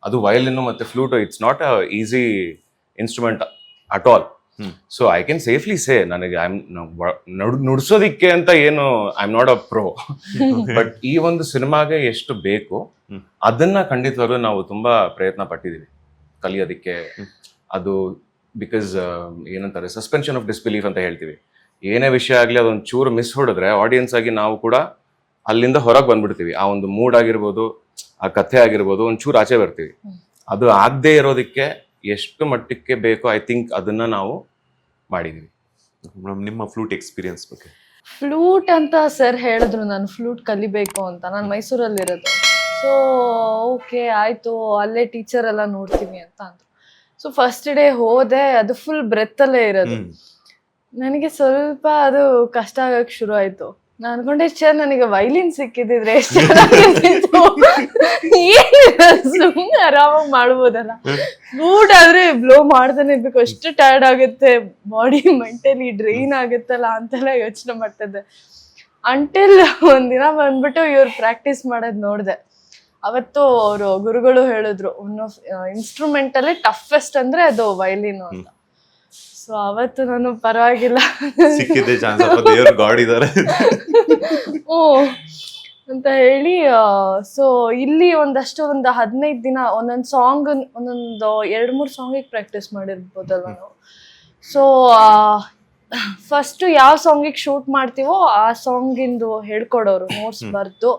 ಅದು ವಯಲಿನ್ ಮತ್ತೆ flute, it's not a easy instrument at all. So I can safely say, ನನಗೆ ನುಡ್ಸೋದಿಕ್ಕೆ ಅಂತ ಏನು I am not a pro, but ಈ ಒಂದು ಸಿನಿಮಾಗೆ ಎಷ್ಟು ಬೇಕು ಅದನ್ನ ಖಂಡಿತವಾಗ್ಲೂ ನಾವು ತುಂಬಾ ಪ್ರಯತ್ನ ಪಟ್ಟಿದೀವಿ. ಕಲಿಯೋದಕ್ಕೆ. ಅದು ಬಿಕಾಸ್ ಏನಂತಾರೆ ಸಸ್ಪೆನ್ಷನ್ ಆಫ್ ಡಿಸ್ಬಿಲೀಫ್ ಅಂತ ಹೇಳ್ತೀವಿ. ಏನೇ ವಿಷಯ ಆಗಲಿ ಅದೊಂದು ಚೂರು ಮಿಸ್ ಹೊಡೆದ್ರೆ ಆಡಿಯನ್ಸ್ ಆಗಿ ನಾವು ಕೂಡ ಅಲ್ಲಿಂದ ಹೊರಗೆ ಬಂದ್ಬಿಡ್ತೀವಿ. ಆ ಒಂದು ಮೂಡ್ ಆಗಿರ್ಬೋದು, ಆ ಕಥೆ ಆಗಿರ್ಬೋದು, ಒಂಚೂರು ಆಚೆ ಬರ್ತೀವಿ. ಅದು ಆಗದೆ ಇರೋದಕ್ಕೆ ಎಷ್ಟು ಮಟ್ಟಕ್ಕೆ ಬೇಕೋ ಐ ಥಿಂಕ್ ಅದನ್ನ ನಾವು ಮಾಡಿದೀವಿ. ಮೇಡಮ್, ನಿಮ್ಮ ಫ್ಲೂಟ್ ಎಕ್ಸ್ಪೀರಿಯನ್ಸ್ ಬಗ್ಗೆ. ಫ್ಲೂಟ್ ಅಂತ ಸರ್ ಹೇಳಿದ್ರು, ನಾನು ಫ್ಲೂಟ್ ಕಲಿಬೇಕು ಅಂತ. ನಾನು ಮೈಸೂರಲ್ಲಿರೋದು. ಸೊ ಓಕೆ ಆಯಿತು, ಅಲ್ಲೇ ಟೀಚರ್ ಎಲ್ಲ ನೋಡ್ತೀನಿ ಅಂತ ಅಂದ್ರು. ಸೊ ಫಸ್ಟ್ ಡೇ ಹೋದೆ, ಅದು ಫುಲ್ ಬ್ರೆತ್ತಲ್ಲೇ ಇರೋದು. ನನಗೆ ಸ್ವಲ್ಪ ಅದು ಕಷ್ಟ ಆಗಕ್ಕೆ ಶುರು ಆಯಿತು. ನಾನು ಅನ್ಕೊಂಡೆ ನನಗೆ ವೈಲಿನ್ ಸಿಕ್ಕಿದ್ರೆ ಎಷ್ಟು ಚೆನ್ನಾಗಿರ್ತಿತ್ತು, ಏನಿಲ್ಲ ಸುಮ್ಮನೆ ಆರಾಮಾಗಿ ಮಾಡ್ಬೋದಲ್ಲ. ಫ್ಲೂಟ್ ಆದ್ರೆ ಬ್ಲೋ ಮಾಡ್ತಾನೆ ಇರ್ಬೇಕು, ಅಷ್ಟು ಟಯರ್ಡ್ ಆಗುತ್ತೆ, ಬಾಡಿ ಮೆಂಟಲಿ ಡ್ರೈನ್ ಆಗುತ್ತಲ್ಲ ಅಂತೆಲ್ಲ ಯೋಚನೆ ಮಾಡ್ತಿದ್ದೆ. ಅಂಟಿಲ್ ಒಂದಿನ ಬಂದ್ಬಿಟ್ಟು ಇವ್ರು ಪ್ರಾಕ್ಟೀಸ್ ಮಾಡೋದು ನೋಡಿದೆ. ಅವತ್ತು ಅವರು ಗುರುಗಳು ಹೇಳಿದ್ರು, ಒನ್ ಆಫ್ ಇನ್ಸ್ಟ್ರೂಮೆಂಟ್ ಅಲ್ಲಿ ಟಫೆಸ್ಟ್ ಅಂದ್ರೆ ಅದು ವೈಲಿನ್ ಅಂತ. ಸೊ ಅವತ್ತು ನಾನು ಪರವಾಗಿಲ್ಲ ಸಿಕ್ಕಿದೆ ಚಾನ್ಸ್, ದೇವ್ರ ಗಾಡ್ ಇದಾರೆ ಓ ಅಂತ ಹೇಳಿ. ಸೊ ಇಲ್ಲಿ ಒಂದು 15 ದಿನ ಒಂದೊಂದು ಸಾಂಗ್, ಒಂದೊಂದು 2-3 ಸಾಂಗಿಗೆ ಪ್ರಾಕ್ಟೀಸ್ ಮಾಡಿರ್ಬೋದಲ್ಲ ನಾವು. ಸೊ ಫಸ್ಟ್ ಯಾವ ಸಾಂಗಿಗೆ ಶೂಟ್ ಮಾಡ್ತೀವೋ ಆ ಸಾಂಗಿಂದು ಹೇಳ್ಕೊಡೋರು, ನೋಟ್ಸ್ ಬರ್ದು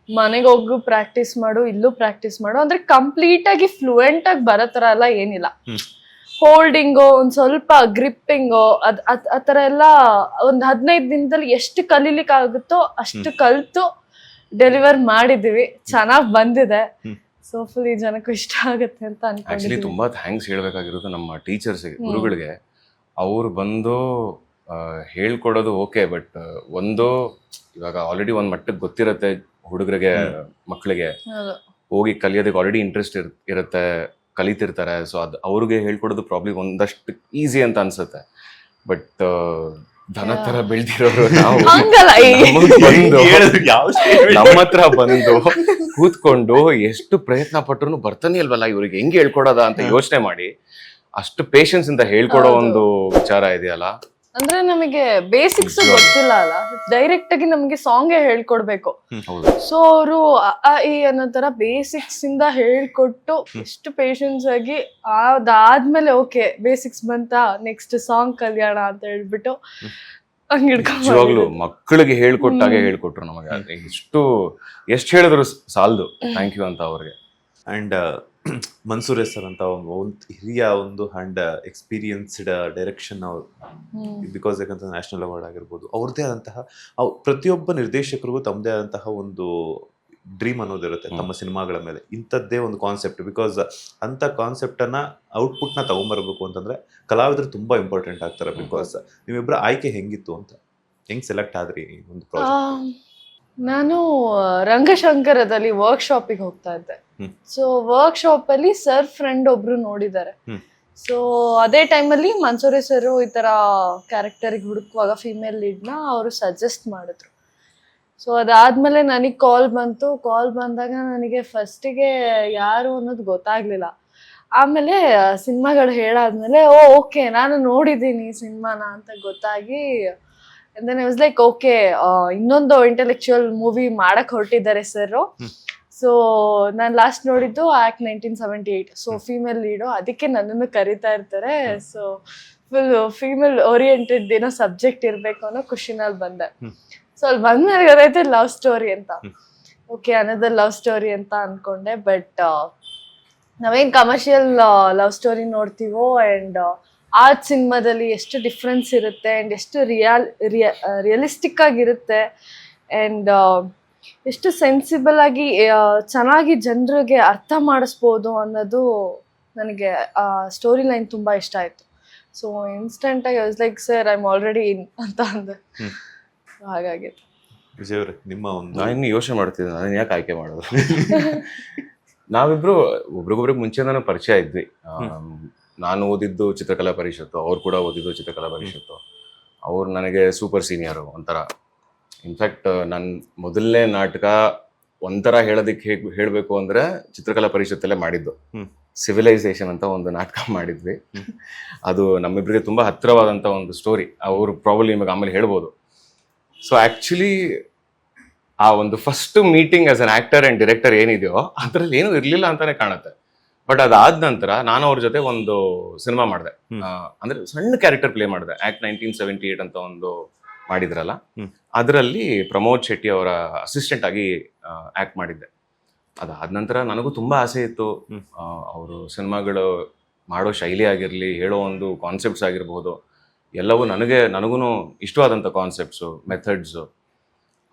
ಮನೆಗೆ ಹೋಗು ಪ್ರಾಕ್ಟೀಸ್ ಮಾಡು, ಇಲ್ಲೂ ಪ್ರಾಕ್ಟೀಸ್ ಮಾಡು. ಅಂದ್ರೆ ಕಂಪ್ಲೀಟ್ ಆಗಿ ಫ್ಲೂಯೆಂಟ್ ಆಗಿ ಬರೋ ತರ ಎಲ್ಲ ಏನಿಲ್ಲ. ಹೋಲ್ಡಿಂಗು, ಒಂದ್ ಸ್ವಲ್ಪ ಗ್ರಿಪ್ಪಿಂಗು, ಆ ಥರ ಎಲ್ಲ ಒಂದು 15 ದಿನದಲ್ಲಿ ಎಷ್ಟು ಕಲೀಲಿಕ್ಕೆ ಆಗುತ್ತೋ ಅಷ್ಟು ಕಲ್ತು ಡೆಲಿವರ್ ಮಾಡಿದೀವಿ. ಚೆನ್ನಾಗಿ ಬಂದಿದೆ. ಸೊ ಫುಲ್ ಈ ಜನಕ್ಕೂ ಇಷ್ಟ ಆಗುತ್ತೆ ಅಂತ ಆಕ್ಚುಲಿ ಅನ್ಕೊಂಡಿದ್ದೀನಿ. ತುಂಬಾ ಥ್ಯಾಂಕ್ಸ್ ಹೇಳ್ಬೇಕಾಗಿರೋದು ನಮ್ಮ ಟೀಚರ್ಸ್ಗೆ, ಗುರುಗಳಿಗೆ. ಅವ್ರು ಬಂದು ಹೇಳ್ಕೊಡೋದು ಓಕೆ, ಬಟ್ ಒಂದು ಇವಾಗ ಆಲ್ರೆಡಿ ಒಂದ್ ಮಟ್ಟಕ್ಕೆ ಗೊತ್ತಿರತ್ತೆ ಹುಡುಗರಿಗೆ, ಮಕ್ಕಳಿಗೆ ಹೌದು. ಹೋಗಿ ಕಲಿಯೋದಕ್ಕೆ ಆಲ್ರೆಡಿ ಇಂಟ್ರೆಸ್ಟ್ ಇರುತ್ತೆ, ಕಲಿತಿರ್ತಾರೆ. ಸೊ ಅದು ಅವ್ರಿಗೆ ಹೇಳ್ಕೊಡೋದು ಪ್ರಾಬ್ಲಮ್ ಒಂದಷ್ಟು ಈಸಿ ಅಂತ ಅನ್ಸುತ್ತೆ. ಬಟ್ ದನ ತರ ಬೆಳ್ದಿರೋರು ನಾವು ಹಂಗಲ್ಲ, ಬಂದು ನಮ್ಮ ಹತ್ರ ಬಂದು ಕೂತ್ಕೊಂಡು ಎಷ್ಟು ಪ್ರಯತ್ನ ಪಟ್ರು ಬರ್ತಾನೆ ಇಲ್ವಲ್ಲ, ಇವ್ರಿಗೆ ಹೆಂಗೆ ಹೇಳ್ಕೊಡೋದ ಅಂತ ಯೋಚನೆ ಮಾಡಿ ಅಷ್ಟು ಪೇಷನ್ಸ್ ಇಂದ ಹೇಳ್ಕೊಡೋ ಒಂದು ವಿಚಾರ ಇದೆಯಲ್ಲ. ಅಂದ್ರೆ ನಮಗೆ ಬೇಸಿಕ್ಸ್ ಗೊತ್ತಿಲ್ಲ ಅಲ್ಲ, ಡೈರೆಕ್ಟ್ ಆಗಿ ನಮಗೆ ಸಾಂಗೇ ಹೇಳ್ಕೊಡ್ಬೇಕು. ಹೌದು. ಸೊ ಅವರು ಈ ಅನ್ನೋ ತರ ಬೇಸಿಕ್ಸ್ ಇಂದ ಹೇಳ್ಕೊಟ್ಟು ಎಷ್ಟು ಪೇಷನ್ಸ್ ಆಗಿ ಅದಾದ್ಮೇಲೆ ಓಕೆ ಬೇಸಿಕ್ಸ್ ಬಂತ ನೆಕ್ಸ್ಟ್ ಸಾಂಗ್ ಕಲ್ಯಾಣ ಅಂತ ಹೇಳ್ಬಿಟ್ಟು ನಿಜವಾಗ್ಲು ಮಕ್ಕಳಿಗೆ ಹೇಳ್ಕೊಟ್ಟಾಗೆ ಹೇಳ್ಕೊಟ್ರು ನಮಗೆ. ಎಷ್ಟು ಹೇಳಿದ್ರು ಸಾಲದು. ಥ್ಯಾಂಕ್ ಯು ಅಂತ ಅವ್ರಿಗೆ. ಅಂಡ್ ಮನ್ಸೂರ್ ಸರ್ ಅಂತ ಒಂದು ಹಿರಿಯ ಒಂದು ಅಂಡ್ ಎಕ್ಸ್ಪೀರಿಯನ್ಸ್ಡ್ ಡೈರೆಕ್ಷನ್ ಅವರು, ಬಿಕಾಸ್ ಯಾಕಂತ ನ್ಯಾಷನಲ್ ಅವಾರ್ಡ್ ಆಗಿರ್ಬೋದು, ಅವ್ರದ್ದೇ ಆದಂತಹ ಪ್ರತಿಯೊಬ್ಬ ನಿರ್ದೇಶಕರಿಗೂ ತಮ್ಮದೇ ಆದಂತಹ ಒಂದು ಡ್ರೀಮ್ ಅನ್ನೋದಿರುತ್ತೆ ತಮ್ಮ ಸಿನಿಮಾಗಳ ಮೇಲೆ. ಇಂಥದ್ದೇ ಒಂದು ಕಾನ್ಸೆಪ್ಟ್, ಬಿಕಾಸ್ ಅಂಥ ಕಾನ್ಸೆಪ್ಟನ್ನು ಔಟ್ಪುಟ್ನ ತಗೊಂಬರ್ಬೇಕು ಅಂತಂದರೆ ಕಲಾವಿದರು ತುಂಬ ಇಂಪಾರ್ಟೆಂಟ್ ಆಗ್ತಾರೆ. ಬಿಕಾಸ್ ನೀವಿಬ್ಬರ ಆಯ್ಕೆ ಹೆಂಗಿತ್ತು ಅಂತ, ಹೆಂಗೆ ಸೆಲೆಕ್ಟ್ ಆದ್ರಿ ಈ ಒಂದು ಪ್ರಾಜೆಕ್ಟ್? ನಾನು ರಂಗಶಂಕರದಲ್ಲಿ ವರ್ಕ್ಶಾಪಿಗೆ ಹೋಗ್ತಾ ಇದ್ದೆ. ಸೊ ವರ್ಕ್ಶಾಪ್ ಅಲ್ಲಿ ಸರ್ ಫ್ರೆಂಡ್ ಒಬ್ರು ನೋಡಿದ್ದಾರೆ. ಸೊ ಅದೇ ಟೈಮಲ್ಲಿ ಮನ್ಸೂರಿ ಸರ್ ಈ ತರ ಕ್ಯಾರೆಕ್ಟರ್ಗೆ ಹುಡುಕುವಾಗ ಫಿಮೇಲ್ ಲೀಡ್ನ ಅವರು ಸಜೆಸ್ಟ್ ಮಾಡಿದ್ರು. ಸೊ ಅದಾದ್ಮೇಲೆ ನನಗೆ ಕಾಲ್ ಬಂತು. ಕಾಲ್ ಬಂದಾಗ ನನಗೆ ಫಸ್ಟಿಗೆ ಯಾರು ಅನ್ನೋದು ಗೊತ್ತಾಗ್ಲಿಲ್ಲ. ಆಮೇಲೆ ಸಿನಿಮಾಗಳು ಹೇಳಾದ್ಮೇಲೆ ಓಕೆ ನಾನು ನೋಡಿದ್ದೀನಿ ಸಿನಿಮಾನ ಅಂತ ಗೊತ್ತಾಗಿ, and then I was like okay, ಇನ್ನೊಂದು ಇಂಟೆಲೆಕ್ಚುಯಲ್ ಮೂವಿ ಮಾಡಕ್ ಹೊರಟಿದ್ದಾರೆ ಸರ್. ಸೊ ನಾನು ಲಾಸ್ಟ್ ನೋಡಿದ್ದು ಆಕ್ಟ್ 1978. ಸೊ ಫೀಮೇಲ್ ಲೀಡು, ಅದಕ್ಕೆ ನನ್ನನ್ನು ಕರಿತಾ ಇರ್ತಾರೆ. ಸೊ ಫುಲ್ ಫೀಮೇಲ್ ಓರಿಯೆಂಟೆಡ್ ಏನೋ ಸಬ್ಜೆಕ್ಟ್ ಇರ್ಬೇಕು ಅನ್ನೋ ಖುಷಿನಲ್ಲಿ ಬಂದೆ. ಸೊ ಅಲ್ಲಿ ಬಂದ್ಮೇಲೆ ಗೊತ್ತಾಯ್ತು ಲವ್ ಸ್ಟೋರಿ ಅಂತ. ಓಕೆ ಅನ್ನೋದು ಲವ್ ಸ್ಟೋರಿ ಅಂತ ಅನ್ಕೊಂಡೆ. ಬಟ್ ನಾವೇನ್ ಕಮರ್ಷಿಯಲ್ ಲವ್ ಸ್ಟೋರಿ ನೋಡ್ತೀವೋ ಅಂಡ್ ಆ ಸಿನಿಮಾದಲ್ಲಿ ಎಷ್ಟು ಡಿಫ್ರೆನ್ಸ್ ಇರುತ್ತೆ ಅಂಡ್ ಎಷ್ಟು ರಿಯಲಿಸ್ಟಿಕ್ ಆಗಿರುತ್ತೆ ಅಂಡ್ ಎಷ್ಟು ಸೆನ್ಸಿಬಲ್ ಆಗಿ ಚೆನ್ನಾಗಿ ಜನರಿಗೆ ಅರ್ಥ ಮಾಡಿಸ್ಬೋದು ಅನ್ನೋದು ನನಗೆ ಆ ಸ್ಟೋರಿ ಲೈನ್ ತುಂಬಾ ಇಷ್ಟ ಆಯ್ತು. ಸೊ ಇನ್ಸ್ಟೆಂಟ್ ಆಗಿ was like sir I am already in ಅಂತ ಅಂದೆ. ಹಾಗಾಗಿತ್ತು. ವಿಜಯ್ ಅವರೇ, ನಿಮ್ಮ ಒಂದು ನಾನು ಯೋಚನೆ ಮಾಡ್ತಿದ್ದೆ ನಾನು ಯಾಕೆ ಆಯ್ಕೆ ಮಾಡೋದು. ನಾವಿಬ್ರು ಒಬ್ರಿಗೊಬ್ರಿಗೆ ಮುಂಚೆನೇ ಪರಿಚಯ ಇದ್ವಿ. ನಾನು ಓದಿದ್ದು ಚಿತ್ರಕಲಾ ಪರಿಷತ್ತು, ಅವ್ರು ಕೂಡ ಓದಿದ್ದು ಚಿತ್ರಕಲಾ ಪರಿಷತ್ತು. ಅವ್ರು ನನಗೆ ಸೂಪರ್ ಸೀನಿಯರು ಒಂಥರ. ಇನ್ಫ್ಯಾಕ್ಟ್ ನನ್ನ ಮೊದಲನೇ ನಾಟಕ ಒಂಥರ ಹೇಳೋದಕ್ಕೆ ಹೇಳಬೇಕು ಅಂದರೆ ಚಿತ್ರಕಲಾ ಪರಿಷತ್ತಲ್ಲೇ ಮಾಡಿದ್ದು. ಸಿವಿಲೈಸೇಷನ್ ಅಂತ ಒಂದು ನಾಟಕ ಮಾಡಿದ್ವಿ. ಅದು ನಮ್ಮಿಬ್ಬರಿಗೆ ತುಂಬ ಹತ್ತಿರವಾದಂಥ ಒಂದು ಸ್ಟೋರಿ. ಅವರು ಪ್ರಾಬಬ್ಲಿ ನಿಮಗೆ ಆಮೇಲೆ ಹೇಳ್ಬೋದು. ಸೊ ಆ್ಯಕ್ಚುಲಿ ಆ ಒಂದು first meeting as an actor and director ಏನಿದೆಯೋ ಅದರಲ್ಲಿ ಏನೂ ಇರಲಿಲ್ಲ ಅಂತಲೇ ಕಾಣುತ್ತೆ. ಬಟ್ ಅದಾದ ನಂತರ ನಾನು ಅವ್ರ ಜೊತೆ ಒಂದು ಸಿನಿಮಾ ಮಾಡಿದೆ. ಹ್ಮ್. ಅಂದ್ರೆ ಸಣ್ಣ ಕ್ಯಾರೆಕ್ಟರ್ ಪ್ಲೇ ಮಾಡಿದೆ. ಆಕ್ಟ್ 1978 ಅಂತ ಒಂದು ಮಾಡಿದ್ರಲ್ಲ, ಹ್ಮ್. ಅದರಲ್ಲಿ ಪ್ರಮೋದ್ ಶೆಟ್ಟಿ ಅವರ ಅಸಿಸ್ಟೆಂಟ್ ಆಗಿ ಆಕ್ಟ್ ಮಾಡಿದ್ದೆ. ಅದಾದ ನಂತರ ನನಗೂ ತುಂಬಾ ಆಸೆ ಇತ್ತು. ಹ್ಮ್. ಅವರು ಸಿನಿಮಾಗಳು ಮಾಡೋ ಶೈಲಿ ಆಗಿರಲಿ, ಹೇಳೋ ಒಂದು ಕಾನ್ಸೆಪ್ಟ್ಸ್ ಆಗಿರ್ಬೋದು, ಎಲ್ಲವೂ ನನಗೂ ಇಷ್ಟವಾದಂಥ ಕಾನ್ಸೆಪ್ಟ್ಸು, ಮೆಥಡ್ಸು,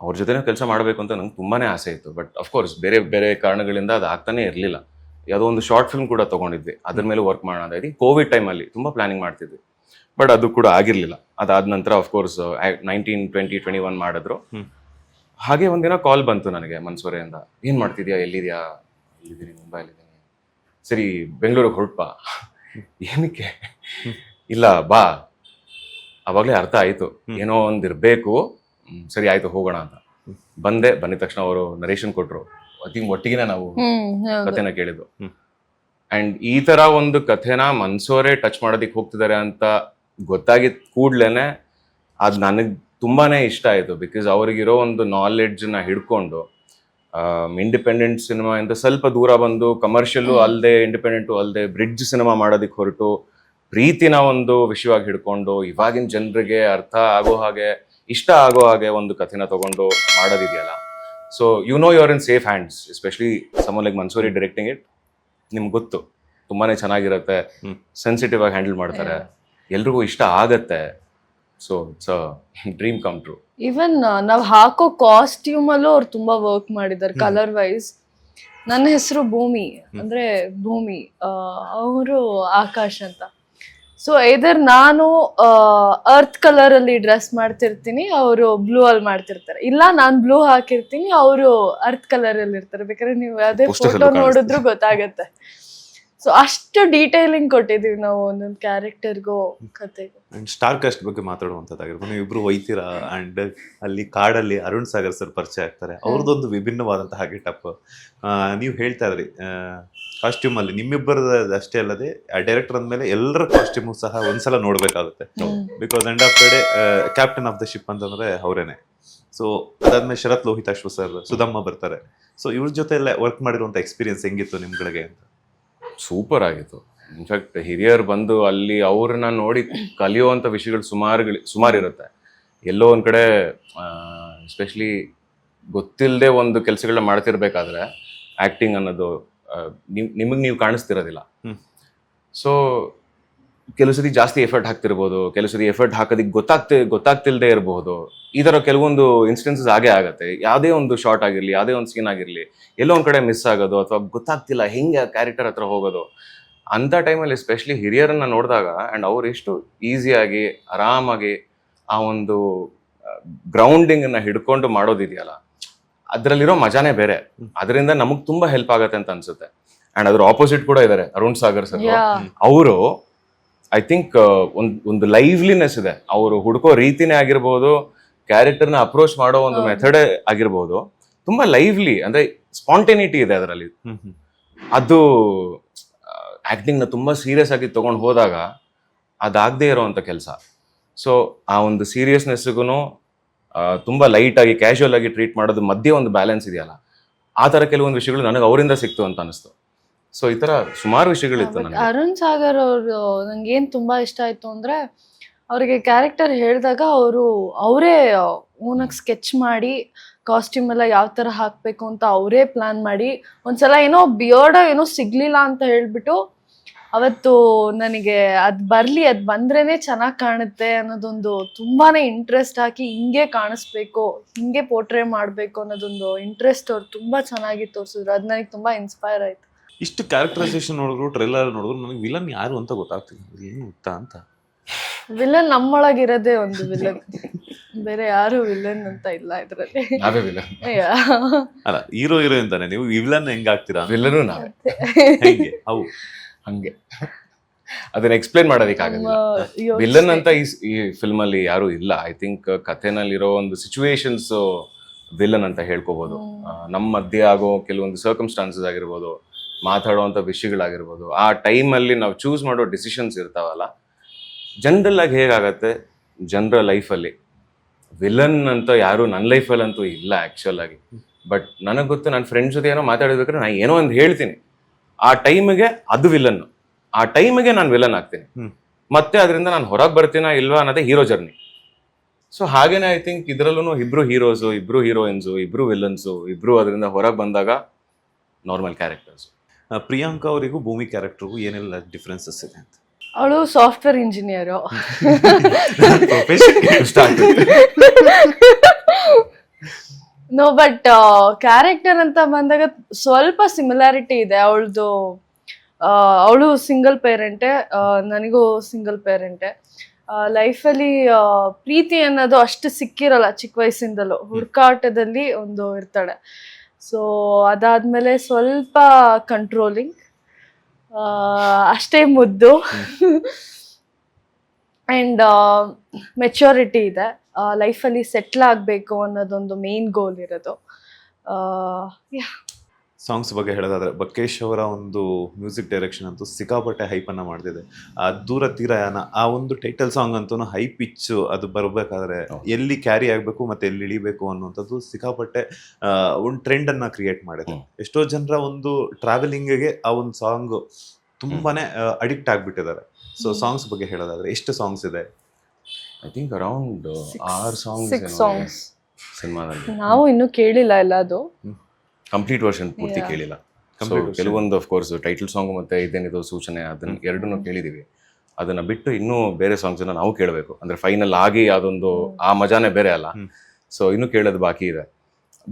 ಅವ್ರ ಜೊತೆನೂ ಕೆಲಸ ಮಾಡಬೇಕು ಅಂತ ನಂಗೆ ತುಂಬಾನೇ ಆಸೆ ಇತ್ತು. ಬಟ್ ಅಫ್ಕೋರ್ಸ್ ಬೇರೆ ಬೇರೆ ಕಾರಣಗಳಿಂದ ಅದು ಆಗ್ತಾನೆ ಇರಲಿಲ್ಲ. ಯಾವುದೋ ಒಂದು ಶಾರ್ಟ್ ಫಿಲ್ಮ್ ಕೂಡ ತೊಗೊಂಡಿದ್ವಿ, ಅದ್ರ ಮೇಲೆ ವರ್ಕ್ ಮಾಡೋಣ ಅಂತ. ಕೋವಿಡ್ ಟೈಮಲ್ಲಿ ತುಂಬ ಪ್ಲಾನಿಂಗ್ ಮಾಡ್ತಿದ್ವಿ, ಬಟ್ ಅದು ಕೂಡ ಆಗಿರಲಿಲ್ಲ. ಅದಾದ ನಂತರ ಅಫ್ಕೋರ್ಸ್ 19, 20, 21 ಮಾಡಿದ್ರು. ಹ್ಮ್. ಹಾಗೆ ಒಂದಿನ ಕಾಲ್ ಬಂತು ನನಗೆ ಮನ್ಸೂರೆಯಿಂದ, ಏನು ಮಾಡ್ತಿದ್ಯಾ, ಎಲ್ಲಿದ್ಯಾ? ಇಲ್ಲಿದ್ದೀನಿ, ಮುಂಬೈಲಿದ್ದೀನಿ. ಸರಿ, ಬೆಂಗಳೂರಿಗೆ ಹೊರಟ್ಬಾ. ಏನಕ್ಕೆ? ಇಲ್ಲ ಬಾ. ಅವಾಗಲೇ ಅರ್ಥ ಆಯಿತು, ಏನೋ ಒಂದಿರಬೇಕು. ಸರಿ ಆಯಿತು, ಹೋಗೋಣ ಅಂತ ಬಂದೆ. ಬಂದಿದ ತಕ್ಷಣ ಅವರು ನರೇಶನ್ ಕೊಟ್ಟರು. ಒಟ್ಟಿಗೆ ನಾವು ಕಥೆನ ಕೇಳಿದ್ದು. ಅಂಡ್ ಈ ತರ ಒಂದು ಕಥೆನ ಮನ್ಸೋರೆ ಟಚ್ ಮಾಡೋದಿಕ್ ಹೋಗ್ತಿದ್ದಾರೆ ಅಂತ ಗೊತ್ತಾಗಿದ್ ಕೂಡ್ಲೇನೆ ಅದು ನನಗೆ ತುಂಬಾನೇ ಇಷ್ಟ ಆಯ್ತು. ಬಿಕಾಸ್ ಅವ್ರಿಗಿರೋ ಒಂದು ನಾಲೆಡ್ಜ್ನ ಹಿಡ್ಕೊಂಡು ಇಂಡಿಪೆಂಡೆಂಟ್ ಸಿನಿಮಾ ಇಂದ ಸ್ವಲ್ಪ ದೂರ ಬಂದು ಕಮರ್ಷಿಯಲ್ಲು ಅಲ್ಲದೆ ಇಂಡಿಪೆಂಡೆಂಟು ಅಲ್ಲದೆ ಬ್ರಿಡ್ಜ್ ಸಿನಿಮಾ ಮಾಡೋದಿಕ್ ಹೊರಟು ಪ್ರೀತಿನ ಒಂದು ವಿಷಯವಾಗಿ ಹಿಡ್ಕೊಂಡು ಇವಾಗಿನ ಜನರಿಗೆ ಅರ್ಥ ಆಗೋ ಹಾಗೆ, ಇಷ್ಟ ಆಗೋ ಹಾಗೆ ಒಂದು ಕಥೆನ ತಗೊಂಡು ಮಾಡೋದಿದೆಯಲ್ಲ. So you know you are in safe hands, especially someone like Mansore directing it. ನಿಮ್ಗೆ ಗೊತ್ತು ತುಂಬಾನೇ ಚೆನ್ನಾಗಿರುತ್ತೆ, ಸೆನ್ಸಿಟಿವ್ ಆಗಿ ಹ್ಯಾಂಡಲ್ ಮಾಡ್ತಾರೆ, ಎಲ್ರಿಗೂ ಇಷ್ಟ ಆಗತ್ತೆ. So it's a dream come true. Even ನಾವ್ ಹಾಕೋ ಕಾಸ್ಟ್ಯೂಮ್ ಅಲ್ಲೂ ಅವ್ರು ತುಂಬಾ ವರ್ಕ್ ಮಾಡಿದ್ದಾರೆ ಕಲರ್ ವೈಸ್. ನನ್ನ ಹೆಸರು ಭೂಮಿ, ಅಂದ್ರೆ ಭೂಮಿ, ಅವರು ಆಕಾಶ್ ಅಂತ. ಸೊ ಐದರ್ ನಾನು ಅರ್ತ್ ಕಲರ್ ಅಲ್ಲಿ ಡ್ರೆಸ್ ಮಾಡ್ತಿರ್ತೀನಿ, ಅವರು ಬ್ಲೂ ಅಲ್ಲಿ ಮಾಡ್ತಿರ್ತಾರೆ. ಇಲ್ಲ ನಾನ್ ಬ್ಲೂ ಹಾಕಿರ್ತೀನಿ, ಅವರು ಅರ್ತ್ ಕಲರ್ ಅಲ್ಲಿ ಇರ್ತಾರೆ. ಬೇಕಾದ್ರೆ ನೀವು ಅದೇ ಫೋಟೋ ನೋಡಿದ್ರು ಗೊತ್ತಾಗತ್ತೆ. ಸೊ ಅಷ್ಟು ಡೀಟೇಲಿಂಗ್ ಕೊಟ್ಟಿದೀವಿ ನಾವು ಒಂದೊಂದು ಕ್ಯಾರೆಕ್ಟರ್ಗೂ ಕತೆಗೂ. ಅಂಡ್ ಸ್ಟಾರ್ ಕಾಸ್ಟ್ ಬಗ್ಗೆ ಮಾತಾಡುವಂಥದ್ದಾಗಿರ್ಬೋದು. ನೀವು ಇಬ್ರು ಒಯ್ತೀರಾ ಅಂಡ್ ಅಲ್ಲಿ ಕಾಡಲ್ಲಿ ಅರುಣ್ ಸಾಗರ್ ಸರ್ ಪರಿಚಯ ಆಗ್ತಾರೆ. ಅವ್ರದ್ದೊಂದು ವಿಭಿನ್ನವಾದಂತಹ ಗೆಟಪ್. ನೀವು ಹೇಳ್ತಾ ಇದ್ರಿ ಕಾಸ್ಟ್ಯೂಮ್ ಅಲ್ಲಿ ನಿಮ್ಮಿಬ್ಬರದ ಅಷ್ಟೇ ಅಲ್ಲದೆ ಆ ಡೈರೆಕ್ಟರ್ ಅಂದ್ಮೇಲೆ ಎಲ್ಲರ ಕಾಸ್ಟ್ಯೂಮು ಸಹ ಒಂದ್ಸಲ ನೋಡ್ಬೇಕಾಗುತ್ತೆ. Because end of the day captain of the ship ಅಂತಂದ್ರೆ ಅವರೇನೆ. ಸೊ ಅದಾದ್ಮೇಲೆ ಶರತ್ ಲೋಹಿತಾಶ್ವ ಸರ್, ಸುಧಮ್ಮ ಬರ್ತಾರೆ. ಸೊ ಇವ್ರ ಜೊತೆ ಎಲ್ಲ ವರ್ಕ್ ಮಾಡಿರುವಂತ ಎಕ್ಸ್ಪೀರಿಯನ್ಸ್ ಹೆಂಗಿತ್ತು ನಿಮ್ಗಳಿಗೆ ಅಂತ? ಸೂಪರ್ ಆಗಿತ್ತು. ಇನ್ಫ್ಯಾಕ್ಟ್ ಹಿರಿಯರು ಬಂದು ಅಲ್ಲಿ ಅವ್ರನ್ನ ನೋಡಿ ಕಲಿಯುವಂಥ ವಿಷಯಗಳು ಸುಮಾರು ಇರುತ್ತೆ. ಎಲ್ಲೋ ಒಂದು ಕಡೆ ಎಸ್ಪೆಷಲಿ ಗೊತ್ತಿಲ್ಲದೆ ಒಂದು ಕೆಲಸಗಳನ್ನ ಮಾಡ್ತಿರ್ಬೇಕಾದ್ರೆ ಆ್ಯಕ್ಟಿಂಗ್ ಅನ್ನೋದು ನಿಮಗೆ ನೀವು ಕಾಣಿಸ್ತಿರೋದಿಲ್ಲ. ಸೊ ಕೆಲವು ಸತಿ ಜಾಸ್ತಿ ಎಫರ್ಟ್ ಹಾಕ್ತಿರ್ಬೋದು, ಕೆಲವು ಸತಿ ಎಫರ್ಟ್ ಹಾಕೋದಿಕ್ಕೆ ಗೊತ್ತಾಗ್ತಿಲ್ದೇ ಇರಬಹುದು. ಈ ಥರ ಕೆಲವೊಂದು ಇನ್ಸ್ಟೆನ್ಸಸ್ ಆಗೇ ಆಗುತ್ತೆ. ಯಾವುದೇ ಒಂದು ಶಾರ್ಟ್ ಆಗಿರಲಿ, ಯಾವುದೇ ಒಂದು ಸೀನ್ ಆಗಿರಲಿ, ಎಲ್ಲೋ ಒಂದು ಕಡೆ ಮಿಸ್ ಆಗೋದು ಅಥವಾ ಗೊತ್ತಾಗ್ತಿಲ್ಲ ಹೆಂಗೆ ಕ್ಯಾರೆಕ್ಟರ್ ಹತ್ರ ಹೋಗೋದು. ಅಂಥ ಟೈಮಲ್ಲಿ ಎಸ್ಪೆಷಲಿ ಹಿರಿಯರನ್ನ ನೋಡಿದಾಗ ಆ್ಯಂಡ್ ಅವ್ರು ಎಷ್ಟು ಈಸಿಯಾಗಿ ಆರಾಮಾಗಿ ಆ ಒಂದು ಗ್ರೌಂಡಿಂಗನ್ನು ಹಿಡ್ಕೊಂಡು ಮಾಡೋದಿದೆಯಲ್ಲ, ಅದರಲ್ಲಿರೋ ಮಜಾನೇ ಬೇರೆ. ಅದರಿಂದ ನಮಗೆ ತುಂಬ ಹೆಲ್ಪ್ ಆಗುತ್ತೆ ಅಂತ ಅನ್ಸುತ್ತೆ. ಆ್ಯಂಡ್ ಅದ್ರ ಆಪೋಸಿಟ್ ಕೂಡ ಇದ್ದಾರೆ ಅರುಣ್ ಸಾಗರ್ ಸರ್. ಅವರು ಐ ಥಿಂಕ್ ಒಂದು ಲೈವ್ಲಿನೆಸ್ ಇದೆ. ಅವರು ಹುಡುಕೋ ರೀತಿನೇ ಆಗಿರ್ಬೋದು, ಕ್ಯಾರೆಕ್ಟರ್ನ ಅಪ್ರೋಚ್ ಮಾಡೋ ಒಂದು ಮೆಥಡ್ ಆಗಿರ್ಬೋದು, ತುಂಬಾ ಲೈವ್ಲಿ, ಅಂದ್ರೆ ಸ್ಪಾಂಟೇನಿಟಿ ಇದೆ ಅದರಲ್ಲಿ. ಅದು ಆಕ್ಟಿಂಗ್ನ ತುಂಬಾ ಸೀರಿಯಸ್ ಆಗಿ ತಗೊಂಡು ಹೋದಾಗ ಅದಾಗದೇ ಇರೋವಂಥ ಕೆಲಸ. ಸೊ ಆ ಒಂದು ಸೀರಿಯಸ್ನೆಸ್ಗೂ ತುಂಬಾ ಲೈಟ್ ಆಗಿ ಕ್ಯಾಶುವಲ್ ಆಗಿ ಟ್ರೀಟ್ ಮಾಡೋದು ಮಧ್ಯೆ ಒಂದು ಬ್ಯಾಲೆನ್ಸ್ ಇದೆಯಲ್ಲ, ಆ ಥರ ಕೆಲವೊಂದು ವಿಷಯಗಳು ನನಗೆ ಅವರಿಂದ ಸಿಕ್ತು ಅಂತ ಅನಿಸ್ತು. ಸೊ ಈ ತರ ಸುಮಾರು ವಿಷಯಗಳಿತ್ತು ನನಗೆ. ಅರುಣ್ ಸಾಗರ್ ಅವರು ನಂಗೆ ಏನ್ ತುಂಬಾ ಇಷ್ಟ ಆಯ್ತು ಅಂದ್ರೆ, ಅವ್ರಿಗೆ ಕ್ಯಾರೆಕ್ಟರ್ ಹೇಳಿದಾಗ ಅವರೇ ಓನಾಗಿ ಸ್ಕೆಚ್ ಮಾಡಿ ಕಾಸ್ಟ್ಯೂಮ್ ಎಲ್ಲ ಯಾವ ತರ ಹಾಕ್ಬೇಕು ಅಂತ ಅವರೇ ಪ್ಲಾನ್ ಮಾಡಿ, ಒಂದ್ಸಲ ಏನೋ ಬಿಯರ್ಡ್ ಏನೋ ಸಿಗ್ಲಿಲ್ಲ ಅಂತ ಹೇಳ್ಬಿಟ್ಟು ಅವತ್ತು ನನಗೆ ಅದ್ ಬಂದ್ರೇನೆ ಚೆನ್ನಾಗಿ ಕಾಣುತ್ತೆ ಅನ್ನೋದೊಂದು ತುಂಬಾನೇ ಇಂಟ್ರೆಸ್ಟ್ ಹಾಕಿ, ಹಿಂಗೆ ಕಾಣಿಸ್ಬೇಕು, ಹಿಂಗೆ ಪೋರ್ಟ್ರೇ ಮಾಡ್ಬೇಕು ಅನ್ನೋದೊಂದು ಇಂಟ್ರೆಸ್ಟ್ ಅವ್ರು ತುಂಬಾ ಚೆನ್ನಾಗಿ ತೋರಿಸಿದ್ರು. ಅದ್ ನನಗೆ ತುಂಬಾ ಇನ್ಸ್ಪೈರ್ ಆಯ್ತು. ಇಷ್ಟು ಕ್ಯಾರೆಕ್ಟರೈಸೇಷನ್ ನೋಡಿದ್ರು, ಟ್ರೈಲರ್ ನೋಡಿದ್ರು, ನನಗೆ ವಿಲನ್ ಯಾರು ಅಂತ ಗೊತ್ತಾಗ್ತಿಲ್ಲ. ಏನು ಗೊತ್ತಾ ಅಂತ? ವಿಲನ್ ನಮ್ಮೊಳಗಿರೋದೇ ಒಂದು ವಿಲನ್, ಬೇರೆ ಯಾರು ವಿಲನ್ ಅಂತ ಇಲ್ಲ ಇದ್ರಲ್ಲಿ. ನಾವೇ ವಿಲನ್ ಅಲ್ಲ, ಹೀರೋ ಅಂತಾನೆ ನೀವು ವಿಲನ್ ಹೆಂಗಾಗ್ತೀರಾ? ವಿಲನು ನಾವೇ. ಹೇಗೆ? ಅವು ಹಂಗೆ ಅದನ್ನ ಎಕ್ಸ್ಪ್ಲೇನ್ ಮಾಡೋದಕ್ಕಾಗಲ್ಲ. ವಿಲನ್ ಅಂತ ಈ ಫಿಲ್ಮ್ ಅಲ್ಲಿ ಯಾರು ಇಲ್ಲ. ಐ ಥಿಂಕ್ ಕಥೆನಲ್ಲಿರೋ ಒಂದು ಸಿಚುವೇಶನ್ಸ್ ವಿಲನ್ ಅಂತ ಹೇಳ್ಕೋಬಹುದು. ನಮ್ಮ ಮಧ್ಯೆ ಆಗೋ ಕೆಲವೊಂದು ಸರ್ಕಮ್ಸ್ಟಾನ್ಸಸ್ ಆಗಿರ್ಬೋದು, ಮಾತಾಡುವಂಥ ವಿಷಯಗಳಾಗಿರ್ಬೋದು, ಆ ಟೈಮಲ್ಲಿ ನಾವು ಚೂಸ್ ಮಾಡೋ ಡಿಸಿಷನ್ಸ್ ಇರ್ತಾವಲ್ಲ, ಜನರಲ್ ಆಗಿ ಹೇಗಾಗತ್ತೆ ಜನರ ಲೈಫಲ್ಲಿ ವಿಲನ್ ಅಂತ ಯಾರು ನನ್ನ ಲೈಫಲ್ಲಿ ಅಂತೂ ಇಲ್ಲ ಆ್ಯಕ್ಚುಲ್ ಆಗಿ. ಬಟ್ ನನಗೆ ಗೊತ್ತು, ನನ್ನ ಫ್ರೆಂಡ್ಸ್ ಜೊತೆ ಏನೋ ಮಾತಾಡಬೇಕಾದ್ರೆ ನಾನು ಏನೋ ಒಂದು ಹೇಳ್ತೀನಿ, ಆ ಟೈಮಿಗೆ ಅದು ವಿಲನ್, ಆ ಟೈಮಿಗೆ ನಾನು ವಿಲನ್ ಆಗ್ತೀನಿ. ಮತ್ತೆ ಅದರಿಂದ ನಾನು ಹೊರಗೆ ಬರ್ತೀನಾ ಇಲ್ವಾ ಅನ್ನೋದೇ ಹೀರೋ ಜರ್ನಿ. ಸೊ ಹಾಗೇನೆ ಐ ಥಿಂಕ್ ಇದರಲ್ಲೂ ಇಬ್ರು ಹೀರೋಸು, ಇಬ್ರು ಹೀರೋಯಿನ್ಸು, ಇಬ್ರು ವಿಲನ್ಸು, ಇಬ್ರು ಅದರಿಂದ ಹೊರಗೆ ಬಂದಾಗ ನಾರ್ಮಲ್ ಕ್ಯಾರೆಕ್ಟರ್ಸ್. ಪ್ರಿಯಾಂಕಾ ಅವರಿಗೂ ಭೂಮಿ ಕ್ಯಾರೆಕ್ಟರ್ಗೂ ಏನೆಲ್ಲ ಡಿಫ್ರೆನ್ಸಸ್ ಇದೆ ಅಂತ? ಅವಳು software engineer. No but character ಅಂತ ಬಂದಾಗ ಸ್ವಲ್ಪ ಸಿಮಿಲಾರಿಟಿ ಇದೆ ಅವಳದು. ಅವಳು ಸಿಂಗಲ್ ಪೇರೆಂಟೆ, ನನಗೂ ಸಿಂಗಲ್ ಪೇರೆಂಟೆ. ಲೈಫಲ್ಲಿ ಪ್ರೀತಿ ಅನ್ನೋದು ಅಷ್ಟು ಸಿಕ್ಕಿರಲ್ಲ, ಚಿಕ್ಕ ವಯಸ್ಸಿಂದಲೂ ಹುಡುಕಾಟದಲ್ಲಿ ಒಂದು ಇರ್ತಾಳೆ. ಸೊ ಅದಾದ್ಮೇಲೆ ಸ್ವಲ್ಪ ಕಂಟ್ರೋಲಿಂಗ್, ಅಷ್ಟೇ ಮುದ್ದು ಆ್ಯಂಡ್ ಮೆಚ್ಯೂರಿಟಿ ಇದೆ. ಲೈಫಲ್ಲಿ ಸೆಟ್ಲ್ ಆಗಬೇಕು ಅನ್ನೋದೊಂದು ಮೇನ್ ಗೋಲ್ ಇರೋದು. ಸಾಂಗ್ಸ್ ಬಗ್ಗೆ ಹೇಳೋದಾದ್ರೆ ಬಕ್ಕೇಶ್ ಅವರ ಒಂದು ಮ್ಯೂಸಿಕ್ ಡೈರೆಕ್ಷನ್ ಅಂತೂ ಸಿಕ್ಕಾಪಟ್ಟೆ ಹೈಪನ್ನು ಮಾಡ್ತಿದೆ. ಆ ದೂರ ತೀರಯಾನ ಆ ಒಂದು ಟೈಟಲ್ ಸಾಂಗ್ ಅಂತೂ ಹೈ ಪಿಚ್ ಅದು ಬರಬೇಕಾದ್ರೆ ಎಲ್ಲಿ ಕ್ಯಾರಿ ಆಗಬೇಕು ಮತ್ತೆ ಎಲ್ಲಿ ಇಳಿಬೇಕು ಅನ್ನುವಂಥದ್ದು ಸಿಕ್ಕಾಪಟ್ಟೆ ಒಂದು ಟ್ರೆಂಡನ್ನು ಕ್ರಿಯೇಟ್ ಮಾಡಿದೆ. ಎಷ್ಟೋ ಜನರ ಒಂದು ಟ್ರಾವೆಲಿಂಗ್ಗೆ ಆ ಒಂದು ಸಾಂಗ್ ತುಂಬಾನೇ ಅಡಿಕ್ಟ್ ಆಗಿಬಿಟ್ಟಿದ್ದಾರೆ. ಸೊ ಸಾಂಗ್ಸ್ ಬಗ್ಗೆ ಹೇಳೋದಾದ್ರೆ ಎಷ್ಟು ಸಾಂಗ್ಸ್ ಇದೆ? ಐ ಥಿಂಕ್ ಅರೌಂಡ್ 6 ಸಾಂಗ್ಸ್ ಸಿನಿಮಾದಲ್ಲಿ. ನಾವು ಇನ್ನೂ ಕೇಳಿಲ್ಲ ಎಲ್ಲದು, ಕಂಪ್ಲೀಟ್ ವರ್ಷನ್ ಪೂರ್ತಿ ಕೇಳಿಲ್ಲ. ಕೆಲವೊಂದು ಆಫ್ ಕೋರ್ಸ್ ಟೈಟಲ್ ಸಾಂಗ್ ಮತ್ತೆ ಇದೇನಿದು ಸೂಚನೆ ಅದನ್ನ ಎರಡನ್ನೂ ಕೇಳಿದೀವಿ. ಅದನ್ನ ಬಿಟ್ಟು ಇನ್ನೂ ಬೇರೆ ಸಾಂಗ್ಸ್ ಅನ್ನ ನಾವು ಕೇಳಬೇಕು. ಅಂದ್ರೆ ಫೈನಲ್ ಆಗಿ ಅದೊಂದು ಆ ಮಜಾನೇ ಬೇರೆ ಅಲ್ಲ. ಸೊ ಇನ್ನೂ ಕೇಳೋದು ಬಾಕಿ ಇದೆ.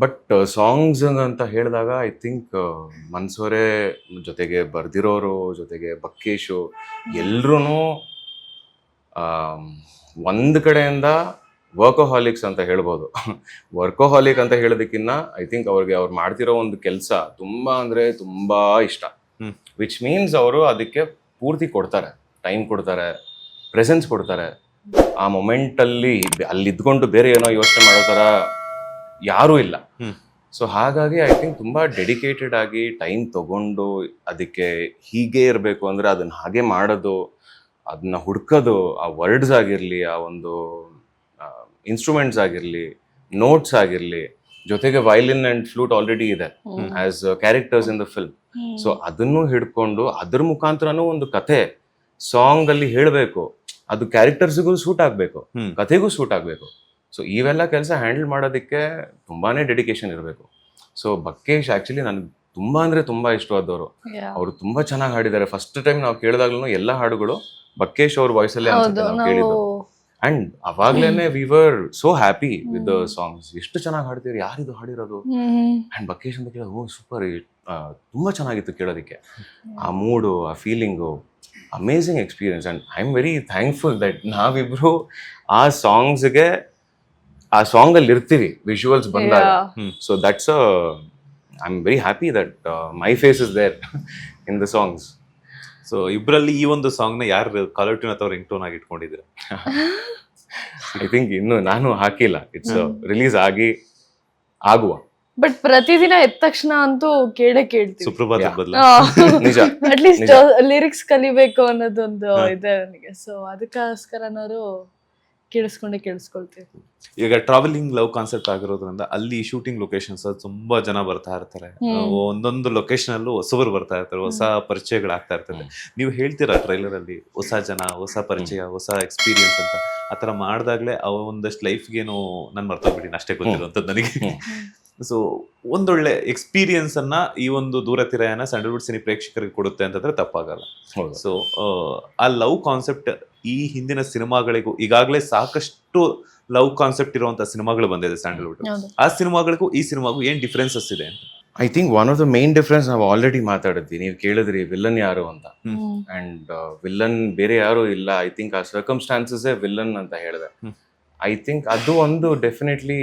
ಬಟ್ ಸಾಂಗ್ಸ್ ಅಂತ ಹೇಳಿದಾಗ ಐ ಥಿಂಕ್ ಮನ್ಸೂರೆ ಜೊತೆಗೆ ಬರ್ದಿರೋರು ಜೊತೆಗೆ ಬಕ್ಕೇಶು ಎಲ್ರೂ ಒಂದು ಕಡೆಯಿಂದ ವರ್ಕೋಹಾಲಿಕ್ಸ್ ಅಂತ ಹೇಳ್ಬೋದು. ವರ್ಕೋಹಾಲಿಕ್ ಅಂತ ಹೇಳೋದಕ್ಕಿಂತ ಐ ಥಿಂಕ್ ಅವ್ರಿಗೆ ಅವ್ರು ಮಾಡ್ತಿರೋ ಒಂದು ಕೆಲಸ ತುಂಬಾ ಅಂದ್ರೆ ತುಂಬಾ ಇಷ್ಟ. ವಿಚ್ ಮೀನ್ಸ್ ಅವರು ಅದಕ್ಕೆ ಪೂರ್ತಿ ಕೊಡ್ತಾರೆ, ಟೈಮ್ ಕೊಡ್ತಾರೆ, ಪ್ರೆಸೆನ್ಸ್ ಕೊಡ್ತಾರೆ. ಆ ಮೊಮೆಂಟಲ್ಲಿ ಅಲ್ಲಿ ಇದ್ಕೊಂಡು ಬೇರೆ ಏನೋ ಯೋಚನೆ ಮಾಡೋ ಥರ ಯಾರೂ ಇಲ್ಲ. ಸೊ ಹಾಗಾಗಿ ಐ ಥಿಂಕ್ ತುಂಬ ಡೆಡಿಕೇಟೆಡ್ ಆಗಿ ಟೈಮ್ ತಗೊಂಡು ಅದಕ್ಕೆ ಹೀಗೆ ಇರಬೇಕು ಅಂದರೆ ಅದನ್ನ ಹಾಗೆ ಮಾಡೋದು, ಅದನ್ನ ಹುಡ್ಕೋದು, ಆ ವರ್ಡ್ಸ್ ಆಗಿರಲಿ, ಆ ಒಂದು ಇನ್ಸ್ಟ್ರೂಮೆಂಟ್ಸ್ ಆಗಿರಲಿ, ನೋಟ್ಸ್ ಆಗಿರಲಿ, ಜೊತೆಗೆ ವೈಲಿನ್ ಆ್ಯಂಡ್ ಫ್ಲೂಟ್ ಆಲ್ರೆಡಿ ಇದೆ as characters in the film. So ಅದನ್ನು ಹಿಡ್ಕೊಂಡು ಅದ್ರ ಮುಖಾಂತರನೂ ಒಂದು ಕಥೆ ಸಾಂಗ್ ಅಲ್ಲಿ ಹೇಳಬೇಕು, ಅದು ಕ್ಯಾರೆಕ್ಟರ್ಸ್ಗೂ ಸೂಟ್ ಆಗಬೇಕು, ಕಥೆಗೂ ಸೂಟ್ ಆಗಬೇಕು. ಸೊ ಇವೆಲ್ಲ ಕೆಲಸ ಹ್ಯಾಂಡಲ್ ಮಾಡೋದಕ್ಕೆ ತುಂಬಾನೇ ಡೆಡಿಕೇಶನ್ ಇರಬೇಕು. ಸೊ ಬಕ್ಕೇಶ್ ಆಕ್ಚುಲಿ ನನಗೆ ತುಂಬಾ ಅಂದ್ರೆ ತುಂಬಾ ಇಷ್ಟವಾದವರು. ಅವರು ತುಂಬಾ ಚೆನ್ನಾಗಿ ಹಾಡಿದ್ದಾರೆ. ಫಸ್ಟ್ ಟೈಮ್ ನಾವು ಕೇಳಿದಾಗ್ಲೂ ಎಲ್ಲ ಹಾಡುಗಳು ಬಕ್ಕೇಶ್ ಅವ್ರ ವಾಯ್ಸ್ ಅಲ್ಲೇ ಅನ್ಸುತ್ತೆ ನಾವು ಕೇಳಿದ್ದು. ಅಂಡ್ ಅವಾಗ್ಲೇನೆ we were so happy with the songs. ಎಷ್ಟು ಚೆನ್ನಾಗಿ ಹಾಡ್ತೀರಿ, ಯಾರಿದು ಹಾಡಿರೋದು? ಅಂಡ್ ಬಕ್ಕೇಶ್ ಅಂತ ಕೇಳಿದ್ರೆ ಓ ಸೂಪರ್, ತುಂಬಾ ಚೆನ್ನಾಗಿತ್ತು ಕೇಳೋದಕ್ಕೆ. ಆ ಮೂಡು, ಆ feeling, amazing experience. And I am very thankful that ನಾವಿಬ್ರು ಆ ಸಾಂಗ್ಸ್ಗೆ ಆ ಸಾಂಗ್ ಅಲ್ಲಿ ಇರ್ತೀವಿ ವಿಜುವಲ್ಸ್ ಬಂದಾಗ. So that's I am very happy that my face is there in the songs. So ಇಬ್ಬರಲ್ಲಿ ಈ ಒಂದು ಸಾಂಗ್ ನ ಯಾರು ಕಾಲರ್ ಟ್ಯೂನ್ ಅಥವಾ ರಿಂಗ್ ಟೋನ್ ಆಗಿ ಇಟ್ಕೊಂಡಿದ್ದೀರಾ? ಐ ಥಿಂಕ್ ಇನ್ನು ನಾನು ಹಾಕಿಲ್ಲ, ಇಟ್ಸ್ ರಿಲೀಸ್ ಆಗುವ. ಬಟ್ ಪ್ರತಿದಿನ ಎದ್ದ ತಕ್ಷಣ ಅಂತೂ ಕೇಳ್ತೀವಿ ಸುಪ್ರಭಾತ ಬದಲ. ನಿಜ, ಅಟ್ಲೀಸ್ಟ್ ಲಿರಿಕ್ಸ್ ಕಲಿಬೇಕು ಅನ್ನೋದೊಂದು ಇದೆ ನನಗೆ. ಸೊ ಅದಕ್ಕೋಸ್ಕರನಾದ್ರು ಕೇಳಿಸ್ಕೊಳ್ತೀವಿ. ಈಗ ಟ್ರಾವೆಲಿಂಗ್ ಲವ್ ಕಾನ್ಸೆಪ್ಟ್ ಆಗಿರೋದ್ರಿಂದ ಅಲ್ಲಿ ಶೂಟಿಂಗ್ ಲೊಕೇಶನ್ಸ್ ತುಂಬಾ ಜನ ಬರ್ತಾ ಇರ್ತಾರೆ. ಒಂದೊಂದು ಲೊಕೇಶನ್ ಅಲ್ಲೂ ಹೊಸಬರು ಬರ್ತಾ ಇರ್ತಾರೆ, ಹೊಸ ಪರಿಚಯಗಳಾಗ್ತಾ ಇರ್ತದೆ. ನೀವು ಹೇಳ್ತೀರಾ ಟ್ರೈಲರ್ ಅಲ್ಲಿ ಹೊಸ ಜನ, ಹೊಸ ಪರಿಚಯ, ಹೊಸ ಎಕ್ಸ್ಪೀರಿಯನ್ಸ್ ಅಂತ. ಆತರ ಮಾಡಿದಾಗ್ಲೇ ಅವ ಒಂದಷ್ಟು ಲೈಫ್ಗೇನು ನಾನು ಮರ್ತೋಗ್ಬಿಟ್ಟಿನಿ ಅಷ್ಟೇ ಗೊತ್ತಿರುವಂಥದ್ದು ನನಗೆ. ಸೊ ಒಂದೊಳ್ಳೆ ಎಕ್ಸ್ಪೀರಿಯನ್ಸ್ ಅನ್ನ ಈ ಒಂದು ದೂರ ತಿರಯಾನ ಸ್ಯಾಂಡಲ್ವುಡ್ ಸಿನಿ ಪ್ರೇಕ್ಷಕರಿಗೆ ಕೊಡುತ್ತೆ ಅಂತಂದ್ರೆ ತಪ್ಪಾಗಲ್ಲ. ಸೊ ಆ ಲವ್ ಕಾನ್ಸೆಪ್ಟ್ ಈ ಹಿಂದಿನ ಸಿನಿಮಾಗಳಿಗೂ ಈಗಾಗಲೇ ಸಾಕಷ್ಟು ಲವ್ ಕಾನ್ಸೆಪ್ಟ್ ಇರುವಂತಹ ಸಿನಿಮಾಗಳು ಬಂದಿದೆ ಸ್ಯಾಂಡಲ್ವುಡ್. ಆ ಸಿನಿಮಾಗಳಿಗೂ ಈ ಸಿನಿಮಾಗೂ ಏನ್ ಡಿಫ್ರೆನ್ಸಸ್ ಇದೆ ಅಂತ? I think one of the main difference ನಾವು ಆಲ್ರೆಡಿ ಮಾತಾಡಿದ್ವಿ. ನೀವು ಕೇಳಿದ್ರಿ ವಿಲ್ಲನ್ ಯಾರು ಅಂತ. ಅಂಡ್ ವಿಲ್ಲನ್ ಬೇರೆ ಯಾರು ಇಲ್ಲ. ಐ ಥಿಂಕ್ ಆ ಸರ್ಕಮ್ಸ್ಟಾನ್ಸಸ್ ವಿಲ್ಲನ್ ಅಂತ ಹೇಳಿದೆ. ಐ ಥಿಂಕ್ ಅದು ಒಂದು ಡೆಫಿನೆಟ್ಲಿ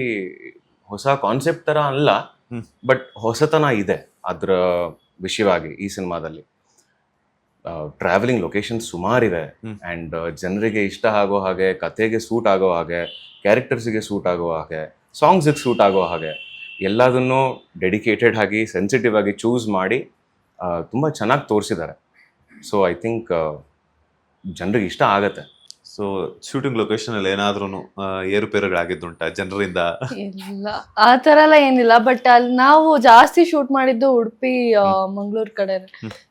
ಹೊಸ ಕಾನ್ಸೆಪ್ಟ್ ತರ ಅಲ್ಲ, ಬಟ್ ಹೊಸತನ ಇದೆ ಅದರ ವಿಷಯವಾಗಿ. ಈ ಸಿನಿಮಾದಲ್ಲಿ ಟ್ರಾವೆಲಿಂಗ್ ಲೊಕೇಶನ್ ಸುಮಾರಿವೆ. ಅಂಡ್ ಜನರಿಗೆ ಇಷ್ಟ ಆಗೋ ಹಾಗೆ, ಕಥೆಗೆ ಸೂಟ್ ಆಗೋ ಹಾಗೆ, ಕ್ಯಾರೆಕ್ಟರ್ಸ್ಗೆ ಸೂಟ್ ಆಗೋ ಹಾಗೆ, ಸಾಂಗ್ಸ್ಗೆ ಸೂಟ್ ಆಗೋ ಹಾಗೆ ಎಲ್ಲದನ್ನು ಡೆಡಿಕೇಟೆಡ್ ಆಗಿ, ಸೆನ್ಸಿಟಿವ್ ಆಗಿ ಚೂಸ್ ಮಾಡಿ ತುಂಬ ಚೆನ್ನಾಗಿ ತೋರಿಸಿದ್ದಾರೆ. ಸೊ ಐ ಥಿಂಕ್ ಜನರಿಗೆ ಇಷ್ಟ ಆಗತ್ತೆ. ಸೊ ಶೂಟಿಂಗ್ ಲೊಕೇಶನ್ ಅಲ್ಲಿ ಏನಾದ್ರೂ ಏರುಪೇರುಗಳಾಗಿದ್ದುಂಟಾ ಜನರಿಂದ? ಇಲ್ಲ ಆ ತರ ಎಲ್ಲ ಏನಿಲ್ಲ, ಬಟ್ ಅಲ್ಲಿ ನಾವು ಜಾಸ್ತಿ ಶೂಟ್ ಮಾಡಿದ್ದು ಉಡುಪಿ ಮಂಗಳೂರು ಕಡೆ.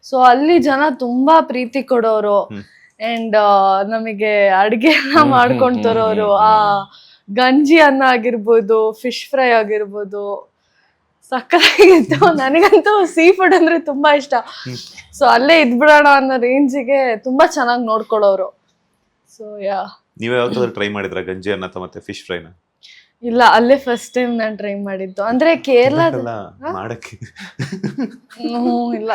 ಸೊ ಅಲ್ಲಿ ಜನ ತುಂಬಾ ಪ್ರೀತಿ ಕೊಡೋರು ಅಂಡ್ ನಮಗೆ ಅಡ್ಗೆ ಎಲ್ಲ ಮಾಡ್ಕೊಂಡ್ ತರೋರು. ಆ ಗಂಜಿ ಅನ್ನ ಆಗಿರ್ಬೋದು, ಫಿಶ್ ಫ್ರೈ ಆಗಿರ್ಬೋದು, ಸಕ್ಕತ್ತಾಗಿತ್ತು. ನನಗಂತೂ ಸೀ ಫುಡ್ ಅಂದ್ರೆ ತುಂಬಾ ಇಷ್ಟ. ಸೊ ಅಲ್ಲೇ ಇದ್ಬಿಡೋಣ ಅನ್ನೋ ರೇಂಜಿಗೆ ತುಂಬಾ ಚೆನ್ನಾಗಿ ನೋಡ್ಕೊಳ್ಳೋರು. So yeah. ನೀವ್ ಯಾವತ್ತಾದ್ರೂ ಟ್ರೈ ಮಾಡಿದ್ರ ಗಂಜಿ ಅನ್ನ ಮತ್ತೆ ಫಿಶ್ ಫ್ರೈನ? ಇಲ್ಲ, ಅಲ್ಲೇ ಫಸ್ಟ್ ಟೈಮ್ ನಾನು ಟ್ರೈ ಮಾಡಿದ್ದು. ಅಂದ್ರೆ ಕೇರಳದ ಮಾಡಕ್ಕೆ ಇಲ್ಲ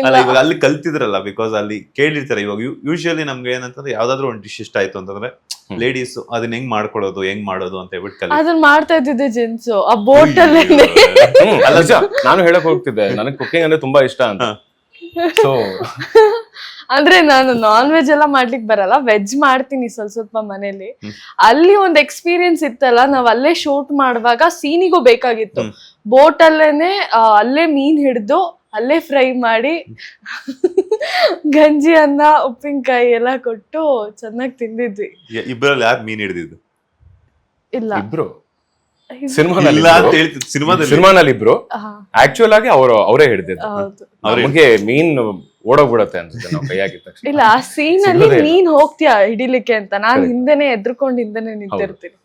ಅಲ್ಲ, ಇವಾಗ ಅಲ್ಲಿ ಕಲ್ತಿದ್ರಲ್ಲ, ಬಿಕಾಸ್ ಅಲ್ಲಿ ಕೇಳಿರ್ತಾರೆ. ಇವಾಗ ಯೂಶುವಲಿ ನಮ್ಗೆ ಏನಂತಂದ್ರೆ ಯಾವ್ದಾದ್ರು ಒಂದು ಡಿಶ್ ಇಷ್ಟ ಆಯ್ತು ಅಂತಂದ್ರೆ ಲೇಡೀಸ್ ಅದನ್ನ ಹೆಂಗ್ ಮಾಡ್ಕೊಳ್ಳೋದು, ಹೆಂಗ್ ಮಾಡೋದು ಅಂತ ಹೇಳ್ಬಿಟ್ಟು ಕಲಿ. ಅದನ್ನ ಮಾಡ್ತಾ ಇದ್ದಿದ್ದೆ ಜೆಂಟ್ಸು ಆ ಬೋಟ್ ಅಲ್ಲೇ. ಅಲ್ಲ ನಿಜ, ನಾನು ಹೇಳಕ್ ಹೋಗ್ತಿದ್ದೆ ನನಗೆ ಕುಕಿಂಗ್ ಅಂದ್ರೆ ತುಂಬಾ ಇಷ್ಟ ಅಂತ. ಸೊ ಅಂದ್ರೆ ನಾನು ನಾನ್ ವೆಜ್ ಎಲ್ಲ ಮಾಡ್ಲಿಕ್ಕೆ ಬರಲ್ಲ, ವೆಜ್ ಮಾಡ್ತೀನಿ ಸ್ವಲ್ಪ ಮನೇಲಿ. ಅಲ್ಲಿ ಒಂದ್ ಎಕ್ಸ್ಪೀರಿಯನ್ಸ್ ಇತ್ತಲ್ಲ, ನಾವ್ ಅಲ್ಲೇ ಶೂಟ್ ಮಾಡುವಾಗ ಸೀನಿಗೂ ಬೇಕಾಗಿತ್ತು. ಬೋಟ್ ಅಲ್ಲೇನೆ ಅಲ್ಲೇ ಮೀನ್ ಹಿಡ್ದು ಅಲ್ಲೇ ಫ್ರೈ ಮಾಡಿ ಗಂಜಿ ಅನ್ನ ಉಪ್ಪಿನಕಾಯಿ ಎಲ್ಲ ಕೊಟ್ಟು ಚೆನ್ನಾಗಿ ತಿಂದಿದ್ವಿ. ಇಬ್ಬರಲ್ಲಿ ಯಾರು ಮೀನ್ ಹಿಡಿದಿದ್ದು? ಇಲ್ಲ, ಇಬ್ರು ಸಿನಿಮಾದಲ್ಲಿ ಇಬ್ರು ಆಕ್ಚುಯಲ್ ಆಗಿ ಅವರೇ ಹಿಡಿದಿದ್ದು. ಹೌದು. ನಮಗೆ ಮೀನ್ ಓಡೋಗ್ಬಿಡತ್ತೆ ಅನ್ಸುತ್ತೆ ನಾವು ಕೈ ಹಾಕಿದ ತಕ್ಷಣ. ಇಲ್ಲ, ಆ ಸೀನ್ ಅಲ್ಲಿ ನೀನ್ ಹೋಗ್ತೀಯಾ ಹಿಡಿಲಿಕ್ಕೆ ಅಂತ, ನಾನ್ ಹಿಂದೆನೆ ಎದ್ರುಕೊಂಡು ಹಿಂದೆನೆ ನಿಂತಿರ್ತೀನಿ.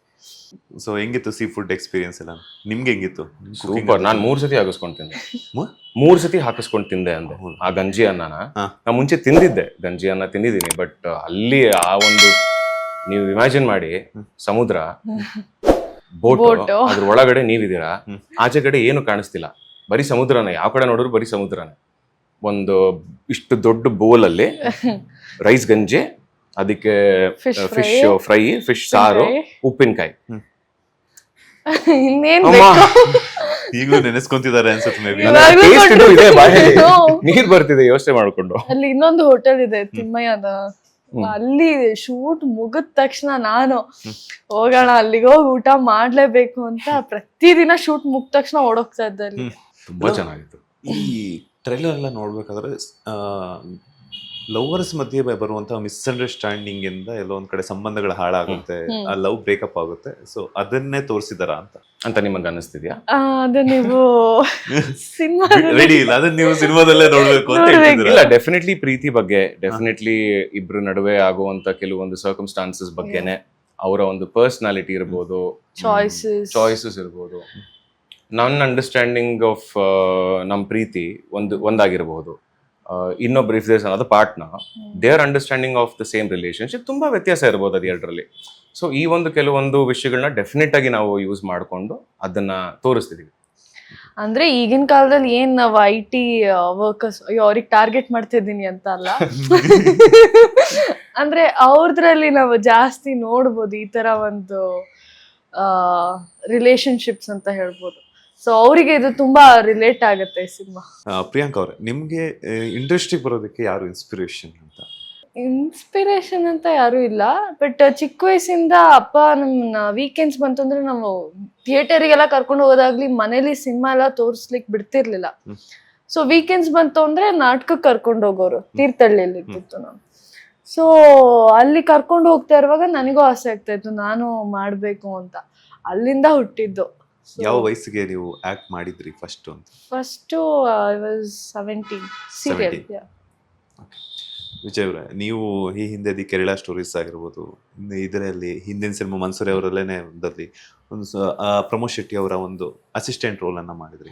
ಸೊ ಹೆಂಗಿತ್ತು ಸೀ ಫುಡ್ ಎಕ್ಸ್ಪೀರಿಯನ್ಸ್ ಎಲ್ಲ ನಿಮ್ಗೆ? ಹೆಂಗಿತ್ತು? ಸೂಪರ್. ನಾನ್ 3 ಸತಿ ಹಾಕಿಸ್ಕೊಂಡ್ ತಿಂದೆ. 3 ಸತಿ ಹಾಕಿಸ್ಕೊಂಡ್ ತಿಂದೆ ಅಂದೆ ಆ ಗಂಜಿ ಅನ್ನನ. ನಾ ಮುಂಚೆ ತಿಂದಿದ್ದೆ, ಗಂಜಿ ಅನ್ನ ತಿಂದಿದ್ದೀನಿ. ಬಟ್ ಅಲ್ಲಿ ಆ ಒಂದು ನೀವು ಇಮ್ಯಾಜಿನ್ ಮಾಡಿ, ಸಮುದ್ರ, ಬೋಟ್, ಅದ್ರ ಒಳಗಡೆ ನೀವಿದ್ದೀರಾ, ಆಚೆ ಕಡೆ ಏನು ಕಾಣಿಸ್ತಿಲ್ಲ, ಬರೀ ಸಮುದ್ರನೇ. ಯಾವ ಕಡೆ ನೋಡಿದ್ರು ಬರೀ ಸಮುದ್ರನೇ. ಒಂದು ಇಷ್ಟು ದೊಡ್ಡ ಬೋಲ್ ಅಲ್ಲಿ ರೈಸ್ ಗಂಜಿ, ಅದಕ್ಕೆ ಫಿಶ್ ಫ್ರೈ, ಫಿಶ್ ಸಾರು, ಉಪ್ಪಿನಕಾಯಿ. ಇನ್ನೇನ್ ಈಗಲೂ ನೆನೆಸ್ಕೊಂತಿದ್ದಾರೆ ಅನ್ಸುತ್ತೆ. ಮೇ ಬಿ ನೀರ್ ಬರ್ತಿದೆ ಯೋಚನೆ ಮಾಡ್ಕೊಂಡು. ಅಲ್ಲಿ ಇನ್ನೊಂದು ಹೋಟೆಲ್ ಇದೆ ತಿಮ್ಮಯ್ಯದ, ಅಲ್ಲಿ ಶೂಟ್ ಮುಗಿದ ತಕ್ಷಣ ನಾನು ಹೋಗೋಣ ಅಲ್ಲಿಗೆ ಹೋಗಿ ಊಟ ಮಾಡ್ಲೇಬೇಕು ಅಂತ ಪ್ರತಿದಿನ ಶೂಟ್ ಮುಗಿದ ತಕ್ಷಣ ಓಡೋಗ್ತಾ ಇದ್ದೆ ಅಲ್ಲಿ. ತುಂಬಾ ಚೆನ್ನಾಗಿತ್ತು. ಈ ಟ್ರೈಲರ್ ಎಲ್ಲ ನೋಡ್ಬೇಕಾದ್ರೆ ಲವರ್ಸ್ ಮಧ್ಯೆ ಬರುವಂತ ಮಿಸ್ಅಂಡರ್ಸ್ಟ್ಯಾಂಡಿಂಗ್ ಇಂದ ಎಲ್ಲೋ ಒಂದ್ ಕಡೆ ಸಂಬಂಧಗಳು ಹಾಳಾಗುತ್ತೆ, ಆ ಲವ್ ಬ್ರೇಕಪ್ ಆಗುತ್ತೆ. ಸೊ ಅದನ್ನೇ ತೋರಿಸಿದಾರ ಅಂತ ನಿಮಗೆ ಅನಿಸ್ತಿದ್ಯಾ? ಅದು ನೀವು ಸಿನಿಮಾ ರೆಡಿ ಇಲ್ಲ, ಅದನ್ನ ನೀವು ಸಿನಿಮಾದಲ್ಲೇ ನೋಡ್ಬೇಕು ಅಂತ ಹೇಳ್ತಿದ್ದೀರಾ? ಇಲ್ಲ, ಡೆಫಿನೆಟ್ಲಿ ಪ್ರೀತಿ ಬಗ್ಗೆ, ಡೆಫಿನೆಟ್ಲಿ ಇಬ್ರು ನಡುವೆ ಆಗುವಂತ ಕೆಲವೊಂದು ಸರ್ಕಮ್ಸ್ಟಾನ್ಸಸ್ ಬಗ್ಗೆನೆ, ಅವರ ಒಂದು ಪರ್ಸನಾಲಿಟಿ ಇರ್ಬೋದು, ಚಾಯ್ಸಸ್ ಇರ್ಬೋದು, ನನ್ನ ಅಂಡರ್ಸ್ಟ್ಯಾಂಡಿಂಗ್ ಆಫ್ ನಮ್ ಪ್ರೀತಿ ಒಂದಾಗಿರ್ಬಹುದು. ಇನ್ನೊಬ್ರು if there's another partner, there understanding of the same relationship ತುಂಬಾ ವ್ಯತ್ಯಾಸ ಇರ್ಬೋದು ಅದು ಎರಡರಲ್ಲಿ. ಸೊ ಈ ಒಂದು ಕೆಲವೊಂದು ವಿಷಯಗಳನ್ನ ಡೆಫಿನೆಟ್ ಆಗಿ ನಾವು ಯೂಸ್ ಮಾಡ್ಕೊಂಡು ಅದನ್ನ ತೋರಿಸ್ತಿದೀವಿ. ಅಂದ್ರೆ ಈಗಿನ ಕಾಲದಲ್ಲಿ ಏನ್ ನಾವು IT ವರ್ಕರ್ಸ್ ಅವ್ರಿಗೆ ಟಾರ್ಗೆಟ್ ಮಾಡ್ತಿದ್ದೀನಿ ಅಂತ ಅಲ್ಲ, ಅಂದ್ರೆ ಅವ್ರದ್ರಲ್ಲಿ ನಾವು ಜಾಸ್ತಿ ನೋಡ್ಬೋದು ಈ ತರ ಒಂದು ರಿಲೇಶನ್ಶಿಪ್ಸ್ ಅಂತ ಹೇಳ್ಬೋದು. ಸೊ ಅವರಿಗೆ ಇದು ತುಂಬಾ ರಿಲೇಟ್ ಆಗುತ್ತೆ ಈ ಸಿನಿಮಾ. ಪ್ರಿಯಾಂಕಾ ಅವ್ರೆ, ನಿಮ್ಗೆ ಇಂಡಸ್ಟ್ರಿಗೆ ಬರೋದಕ್ಕೆ ಯಾರು ಇನ್ಸ್ಪಿರೇಷನ್ ಅಂತ? ಇನ್ಸ್ಪಿರೇಷನ್ ಅಂತ ಯಾರು ಇಲ್ಲ, ಬಟ್ ಚಿಕ್ಕ ವಯಸ್ಸಿಂದ ಅಪ್ಪ ನಮ್ಮನ್ನ ವೀಕೆಂಡ್ಸ್ ಬಂತಂದ್ರೆ ನಾವು ಥಿಯೇಟರಿಗೆಲ್ಲ ಕರ್ಕೊಂಡು ಹೋದಾಗ್ಲಿ, ಮನೇಲಿ ಸಿನಿಮಾ ಎಲ್ಲ ತೋರಿಸ್ಲಿಕ್ಕೆ ಬಿಡ್ತಿರ್ಲಿಲ್ಲ. ಸೊ ವೀಕೆಂಡ್ಸ್ ಬಂತು ಅಂದ್ರೆ ನಾಟಕಕ್ಕೆ ಕರ್ಕೊಂಡು ಹೋಗೋರು, ತೀರ್ಥಹಳ್ಳಿಯಲ್ಲಿ ಇರ್ತಿತ್ತು ನಾವು. ಸೊ ಅಲ್ಲಿ ಕರ್ಕೊಂಡು ಹೋಗ್ತಾ ಇರುವಾಗ ನನಗೂ ಆಸೆ ಆಗ್ತಾ ಇತ್ತು ನಾನು ಮಾಡ್ಬೇಕು ಅಂತ. ಅಲ್ಲಿಂದ ಹುಟ್ಟಿದ್ದು. ಯಾವ ವಯಸ್ಸಿಗೆ ನೀವು ಆಕ್ಟ್ ಮಾಡಿದ್ರಿ ಫಸ್ಟ್ ಅಂತ? First I was 17 serial. Vijay ಅವರೇ, ನೀವು ಈ ಹಿಂದೆ ದಿ ಕೇರಳ ಸ್ಟೋರೀಸ್ ಆಗಿರ್ಬೋದು, ಇದರಲ್ಲಿ ಹಿಂದಿನ ಸಿನಿಮಾ ಮನ್ಸೂರಿ ಅವರಲ್ಲೇನೆ ಒಂದಲ್ಲಿ ಒಂದು ಪ್ರಮೋದ್ ಶೆಟ್ಟಿ ಅವರ ಒಂದು ಅಸಿಸ್ಟೆಂಟ್ ರೋಲ್ ಅನ್ನ ಮಾಡಿದ್ರಿ.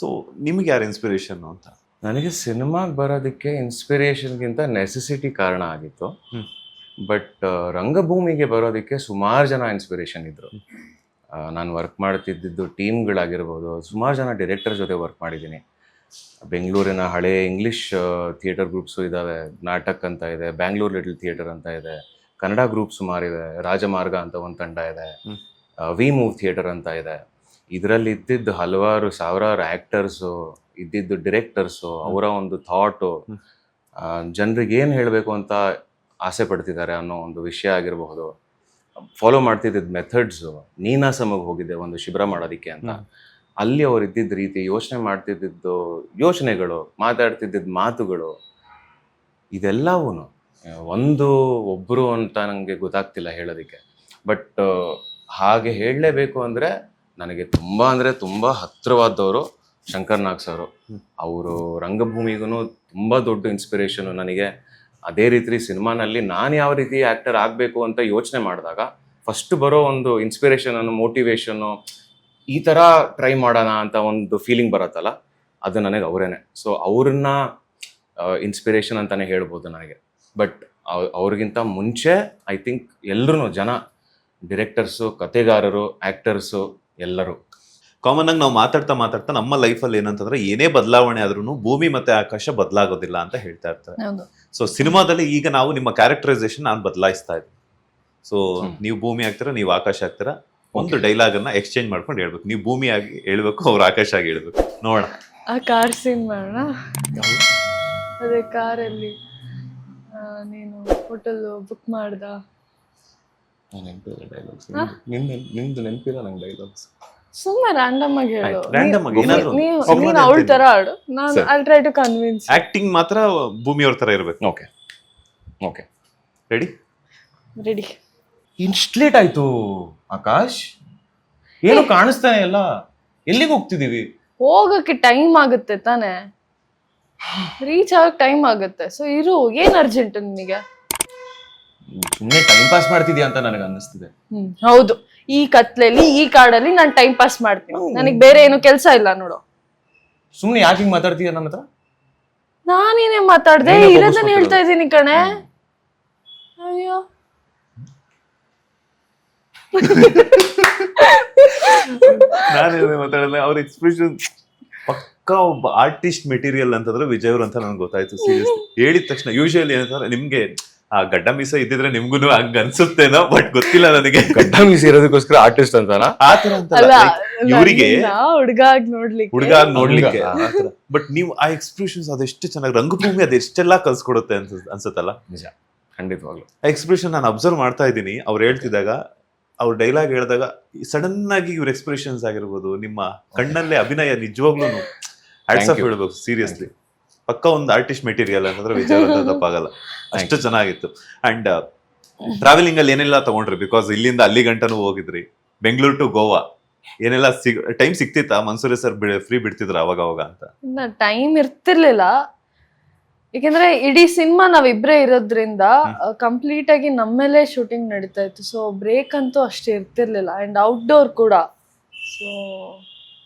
ಸೊ ನಿಮ್ಗೆ ಯಾರು ಇನ್ಸ್ಪಿರೇಷನ್ ಅಂತ? ನನಗೆ ಸಿನಿಮಾಗೆ ಬರೋದಕ್ಕೆ ಇನ್ಸ್ಪಿರೇಷನ್ಗಿಂತ ನೆಸೆಸಿಟಿ ಕಾರಣ ಆಗಿತ್ತು. ಬಟ್ ರಂಗಭೂಮಿಗೆ ಬರೋದಕ್ಕೆ ಸುಮಾರು ಜನ ಇನ್ಸ್ಪಿರೇಷನ್ ಇದ್ರು. ನಾನು ವರ್ಕ್ ಮಾಡ್ತಿದ್ದು ಟೀಮ್ಗಳಾಗಿರ್ಬೋದು, ಸುಮಾರು ಜನ ಡೈರೆಕ್ಟರ್ ಜೊತೆ ವರ್ಕ್ ಮಾಡಿದ್ದೀನಿ. ಬೆಂಗಳೂರಿನ ಹಳೆ ಇಂಗ್ಲಿಷ್ ಥಿಯೇಟರ್ ಗ್ರೂಪ್ಸು ಇದ್ದಾವೆ, ನಾಟಕ್ ಅಂತ ಇದೆ, ಬ್ಯಾಂಗ್ಳೂರ್ ಲಿಟಲ್ ಥಿಯೇಟರ್ ಅಂತ ಇದೆ, ಕನ್ನಡ ಗ್ರೂಪ್ ಸುಮಾರಿದೆ, ರಾಜಮಾರ್ಗ ಅಂತ ಒಂದು ತಂಡ ಇದೆ, ವಿ ಮೂವ್ ಥಿಯೇಟರ್ ಅಂತ ಇದೆ. ಇದರಲ್ಲಿ ಇದ್ದಿದ್ದು ಹಲವಾರು ಸಾವಿರಾರು ಆ್ಯಕ್ಟರ್ಸು, ಇದ್ದಿದ್ದು ಡಿರೆಕ್ಟರ್ಸು, ಅವರ ಒಂದು ಥಾಟು, ಜನರಿಗೆ ಏನು ಹೇಳಬೇಕು ಅಂತ ಆಸೆ ಪಡ್ತಿದ್ದಾರೆ ಅನ್ನೋ ಒಂದು ವಿಷಯ ಆಗಿರಬಹುದು, ಫಾಲೋ ಮಾಡ್ತಿದ್ದ ಮೆಥಡ್ಸು. ನೀನಾಸಮಗೆ ಹೋಗಿದ್ದೆ ಒಂದು ಶಿಬಿರ ಮಾಡೋದಕ್ಕೆ ಅಂತ, ಅಲ್ಲಿ ಅವ್ರು ಇದ್ದಿದ್ದ ರೀತಿ, ಯೋಚನೆ ಮಾಡ್ತಿದ್ದಿದ್ದು ಯೋಚನೆಗಳು, ಮಾತಾಡ್ತಿದ್ದಿದ್ದ ಮಾತುಗಳು, ಇದೆಲ್ಲವೂ ಒಬ್ಬರು ಅಂತ ನನಗೆ ಗೊತ್ತಾಗ್ತಿಲ್ಲ ಹೇಳೋದಕ್ಕೆ. ಬಟ್ ಹಾಗೆ ಹೇಳಲೇಬೇಕು ಅಂದರೆ ನನಗೆ ತುಂಬ ಅಂದರೆ ತುಂಬ ಹತ್ತಿರವಾದವರು ಶಂಕರ್ ನಾಗ್ ಸರು. ಅವರು ರಂಗಭೂಮಿಗೂ ತುಂಬ ದೊಡ್ಡ ಇನ್ಸ್ಪಿರೇಷನು ನನಗೆ. ಅದೇ ರೀತಿ ಸಿನಿಮಾನಲ್ಲಿ ನಾನು ಯಾವ ರೀತಿ ಆ್ಯಕ್ಟರ್ ಆಗಬೇಕು ಅಂತ ಯೋಚನೆ ಮಾಡಿದಾಗ ಫಸ್ಟ್ ಬರೋ ಒಂದು ಇನ್ಸ್ಪಿರೇಷನನ್ನು, ಮೋಟಿವೇಶನ್ನು, ಈ ಥರ ಟ್ರೈ ಮಾಡೋಣ ಅಂತ ಒಂದು ಫೀಲಿಂಗ್ ಬರುತ್ತಲ್ಲ, ಅದು ನನಗೆ ಅವರೇನೆ. ಸೊ ಅವ್ರನ್ನ ಇನ್ಸ್ಪಿರೇಷನ್ ಅಂತಲೇ ಹೇಳ್ಬೋದು ನನಗೆ. ಬಟ್ ಅವ್ರಿಗಿಂತ ಮುಂಚೆ ಐ ಥಿಂಕ್ ಎಲ್ಲರೂ ಜನ, ಡಿರೆಕ್ಟರ್ಸು, ಕತೆಗಾರರು, ಆ್ಯಕ್ಟರ್ಸು ಎಲ್ಲರೂ ಕಾಮನ್ ಆಗಿ ನಾವು ಮಾತಾಡ್ತಾ ನಮ್ಮ ಲೈಫಲ್ಲಿ ಏನಂತಂದ್ರೆ ಏನೇ ಬದಲಾವಣೆ ಆದ್ರೂ ಭೂಮಿ ಮತ್ತೆ ಆಕಾಶ ಬದಲಾಗೋದಿಲ್ಲ ಅಂತ ಹೇಳ್ತಾ ಇರ್ತಾರೆ. ಹೌದು. ಸೊ ಸಿನಿಮಾದಲ್ಲಿ ಈಗ ನಾವು ನಿಮ್ಮ ಕ್ಯಾರೆಕ್ಟರೈಸೇಷನ್ ನಾನು ಬದಲಾಯಿಸ್ತಾ ಇದ್ದೀನಿ. ಸೊ ನೀವು ಭೂಮಿ ಆಗ್ತೀರಾ, ನೀವು ಆಕಾಶ ಆಗ್ತೀರಾ. ಒಂದು ಡೈಲಾಗ್ ಅನ್ನ ಎಕ್ಸ್ಚೇಂಜ್ ಮಾಡ್ಕೊಂಡು ಹೇಳ್ಬೇಕು. ನೀವು ಭೂಮಿ ಆಗಿ ಹೇಳ್ಬೇಕು, ಅವ್ರು ಆಕಾಶ ಆಗಿ ಹೇಳ್ಬೇಕು. ನೋಡೋಣ. ಆ ಕಾರ್ ಸೀನ್ ಮಾಡೋಣ. ಅದೇ ಕಾರಲ್ಲಿ ನೀನು ಹೋಟೆಲ್ ಬುಕ್ ಮಾಡ್ದ. ನಿಮ್ದು ನೆನಪಿಲ್ಲ ನಂಗೆ ಡೈಲಾಗ್ಸ್. ಸುಮ್ಮನೆ ರ್ಯಾಂಡಮ್ ಆಗಿ ಹೇಳು. Random ಆಗಿ ಏನಾದ್ರು ನೀನು ಅವಳ ತರ ಆಡು, ನಾನು I try to convince. Acting ಮಾತ್ರ ಭೂಮಿ ಅವ್ರ ತರ ಇರ್ಬೇಕು. Okay okay, ready? ರೆಡಿ. ಇಷ್ಟು ಲೇಟ್ ಆಯ್ತು ಆಕಾಶ್, ಏನು ಕಾಣಿಸ್ತಾನೆ ಇಲ್ಲ, ಎಲ್ಲಿಗೆ ಹೋಗ್ತಿದೀವಿ? ಹೋಗಕ್ಕೆ ಟೈಮ್ ಆಗುತ್ತೆ ತಾನೆ, ರೀಚ್ ಆಗಕ್ ಟೈಮ್ ಆಗುತ್ತೆ. ಸೊ ಇರು, ಏನ್ ಅರ್ಜೆಂಟ್ ನಿಮಗೆ? ಸುಮ್ಮನೆ ಟೈಮ್ ಪಾಸ್ ಮಾಡ್ತಿದ್ಯಾ ಅಂತ ನನಗೆ ಅನ್ನಿಸ್ತಿದೆ. ಹೌದು, ಈ ಕತ್ಲೆಯಲ್ಲಿ ಈ ಕಾಡಲ್ಲಿ ನಾನು ಟೈಮ್ ಪಾಸ್ ಮಾಡ್ತೀನಿ. ನನಗೆ ಬೇರೆ ಏನು ಕೆಲಸ ಇಲ್ಲ ನೋಡು. ಸುಮ್ಮನೆ ಯಾಕೆ ಹಿಂಗ್ ಮಾತಾಡ್ತೀಯ ನನ್ನ ಹತ್ರ? ನಾನೇನೇ ಮಾತಾಡ್ದೆ, ಇರೋದನ್ನ ಹೇಳ್ತಾ ಇದ್ದೀನಿ ಕಣೆ. ಅಯ್ಯೋ, ನಾನು ಮಾತಾಡಲ್ಲ. ಅವ್ರ ಎಕ್ಸ್ಪ್ರೆಷನ್ ಪಕ್ಕ ಒಬ್ಬ ಆರ್ಟಿಸ್ಟ್ ಮೆಟೀರಿಯಲ್ ಅಂತಂದ್ರೆ ವಿಜಯ್ ಅವ್ರು ಅಂತ ನನ್ಗೆ ಗೊತ್ತಾಯ್ತು. ಸೀರಿಯಸ್ಲಿ ಹೇಳಿದ ತಕ್ಷಣ ಯೂಶುವಲಿ ಏನಂತಾರೆ, ನಿಮ್ಗೆ ಆ ಗಡ್ಡ ಮೀಸ ಇದ್ದಿದ್ರೆ ನಿಮ್ಗೂ ಹಂಗ ಅನ್ಸುತ್ತೇನೋ, ಬಟ್ ಗೊತ್ತಿಲ್ಲ ನನಗೆ. ಗಡ್ಡ ಮೀಸಿ ಇರೋದಕ್ಕೋಸ್ಕರ ಆರ್ಟಿಸ್ಟ್ ಅಂತಾನ? ಆತರ ಅಲ್ಲ, ಇವರಿಗೆ ಹುಡುಗ ಆಗಿ ನೋಡ್ಲಿಕ್ಕೆ, ಹುಡುಗ ನೋಡ್ಲಿಕ್ಕೆ. ಬಟ್ ನೀವು ಆ ಎಕ್ಸ್ಪ್ರೆಷನ್ಸ್ ಅದೆಷ್ಟು ಚೆನ್ನಾಗಿ, ರಂಗಭೂಮಿ ಅದೆಷ್ಟೆಲ್ಲ ಕಲ್ಸ್ಕೊಡುತ್ತೆ ಅನ್ಸುತ್ತಲ್ಲ. ನಿಜ, ಖಂಡಿತವಾಗ್ಲು. ಆ ಎಕ್ಸ್ಪ್ರೆಷನ್ ನಾನು ಅಬ್ಸರ್ವ್ ಮಾಡ್ತಾ ಇದ್ದೀನಿ. ಅವ್ರು ಹೇಳ್ತಿದ್ದಾಗ, ಅವ್ರ ಡೈಲಾಗ್ ಹೇಳಿದಾಗ ಸಡನ್ ಆಗಿ ಇವ್ರ ಎಕ್ಸ್ಪ್ರೆಷನ್ಸ್ ಆಗಿರ್ಬೋದು, ನಿಮ್ಮ ಕಣ್ಣಲ್ಲೇ ಅಭಿನಯ ನಿಜವಾಗ್ಲೂ ಹ್ಯಾಟ್ಸ್ ಆಫ್ ಹೇಳ್ಬೇಕು. ಸೀರಿಯಸ್ಲಿ ಪಕ್ಕ ಒಂದು ಆರ್ಟಿಸ್ಟ್ ಮೆಟೀರಿಯಲ್ ಅಂತಂದ್ರೆ ವಿಜಯ್ ಅಂತ ತಪ್ಪಾಗಲ್ಲ. ಅಷ್ಟು ಚೆನ್ನಾಗಿತ್ತು. ಅಂಡ್ ಟ್ರಾವೆಲಿಂಗ್ ಅಲ್ಲಿ ಏನೆಲ್ಲ ತಗೊಂಡ್ರಿ? ಬಿಕಾಸ್ ಇಲ್ಲಿಂದ ಅಲ್ಲಿ ಗಂಟನೂ ಹೋಗಿದ್ರಿ, ಬೆಂಗಳೂರು ಟು ಗೋವಾ. ಏನೆಲ್ಲ ಟೈಮ್ ಸಿಕ್ತಿತ್ತಾ? ಮನ್ಸೂರಿ ಸರ್ ಫ್ರೀ ಬಿಡ್ತಿದ್ರ ಅವಾಗ ಅಂತ? ಟೈಮ್ ಇರ್ತಿರ್ಲಿಲ್ಲ, ಯಾಕಂದ್ರೆ ಇಡೀ ಸಿನಿಮಾ ನಾವಿಬ್ರೇ ಇರೋದ್ರಿಂದ ಕಂಪ್ಲೀಟ್ ಆಗಿ ನಮ್ಮೇಲೆ ಶೂಟಿಂಗ್ ನಡೀತಾ ಇತ್ತು. ಸೊ ಬ್ರೇಕ್ ಅಂತೂ ಅಷ್ಟೇ ಇರ್ತಿರ್ಲಿಲ್ಲ. ಅಂಡ್ ಔಟ್ಡೋರ್ ಕೂಡ, ಸೊ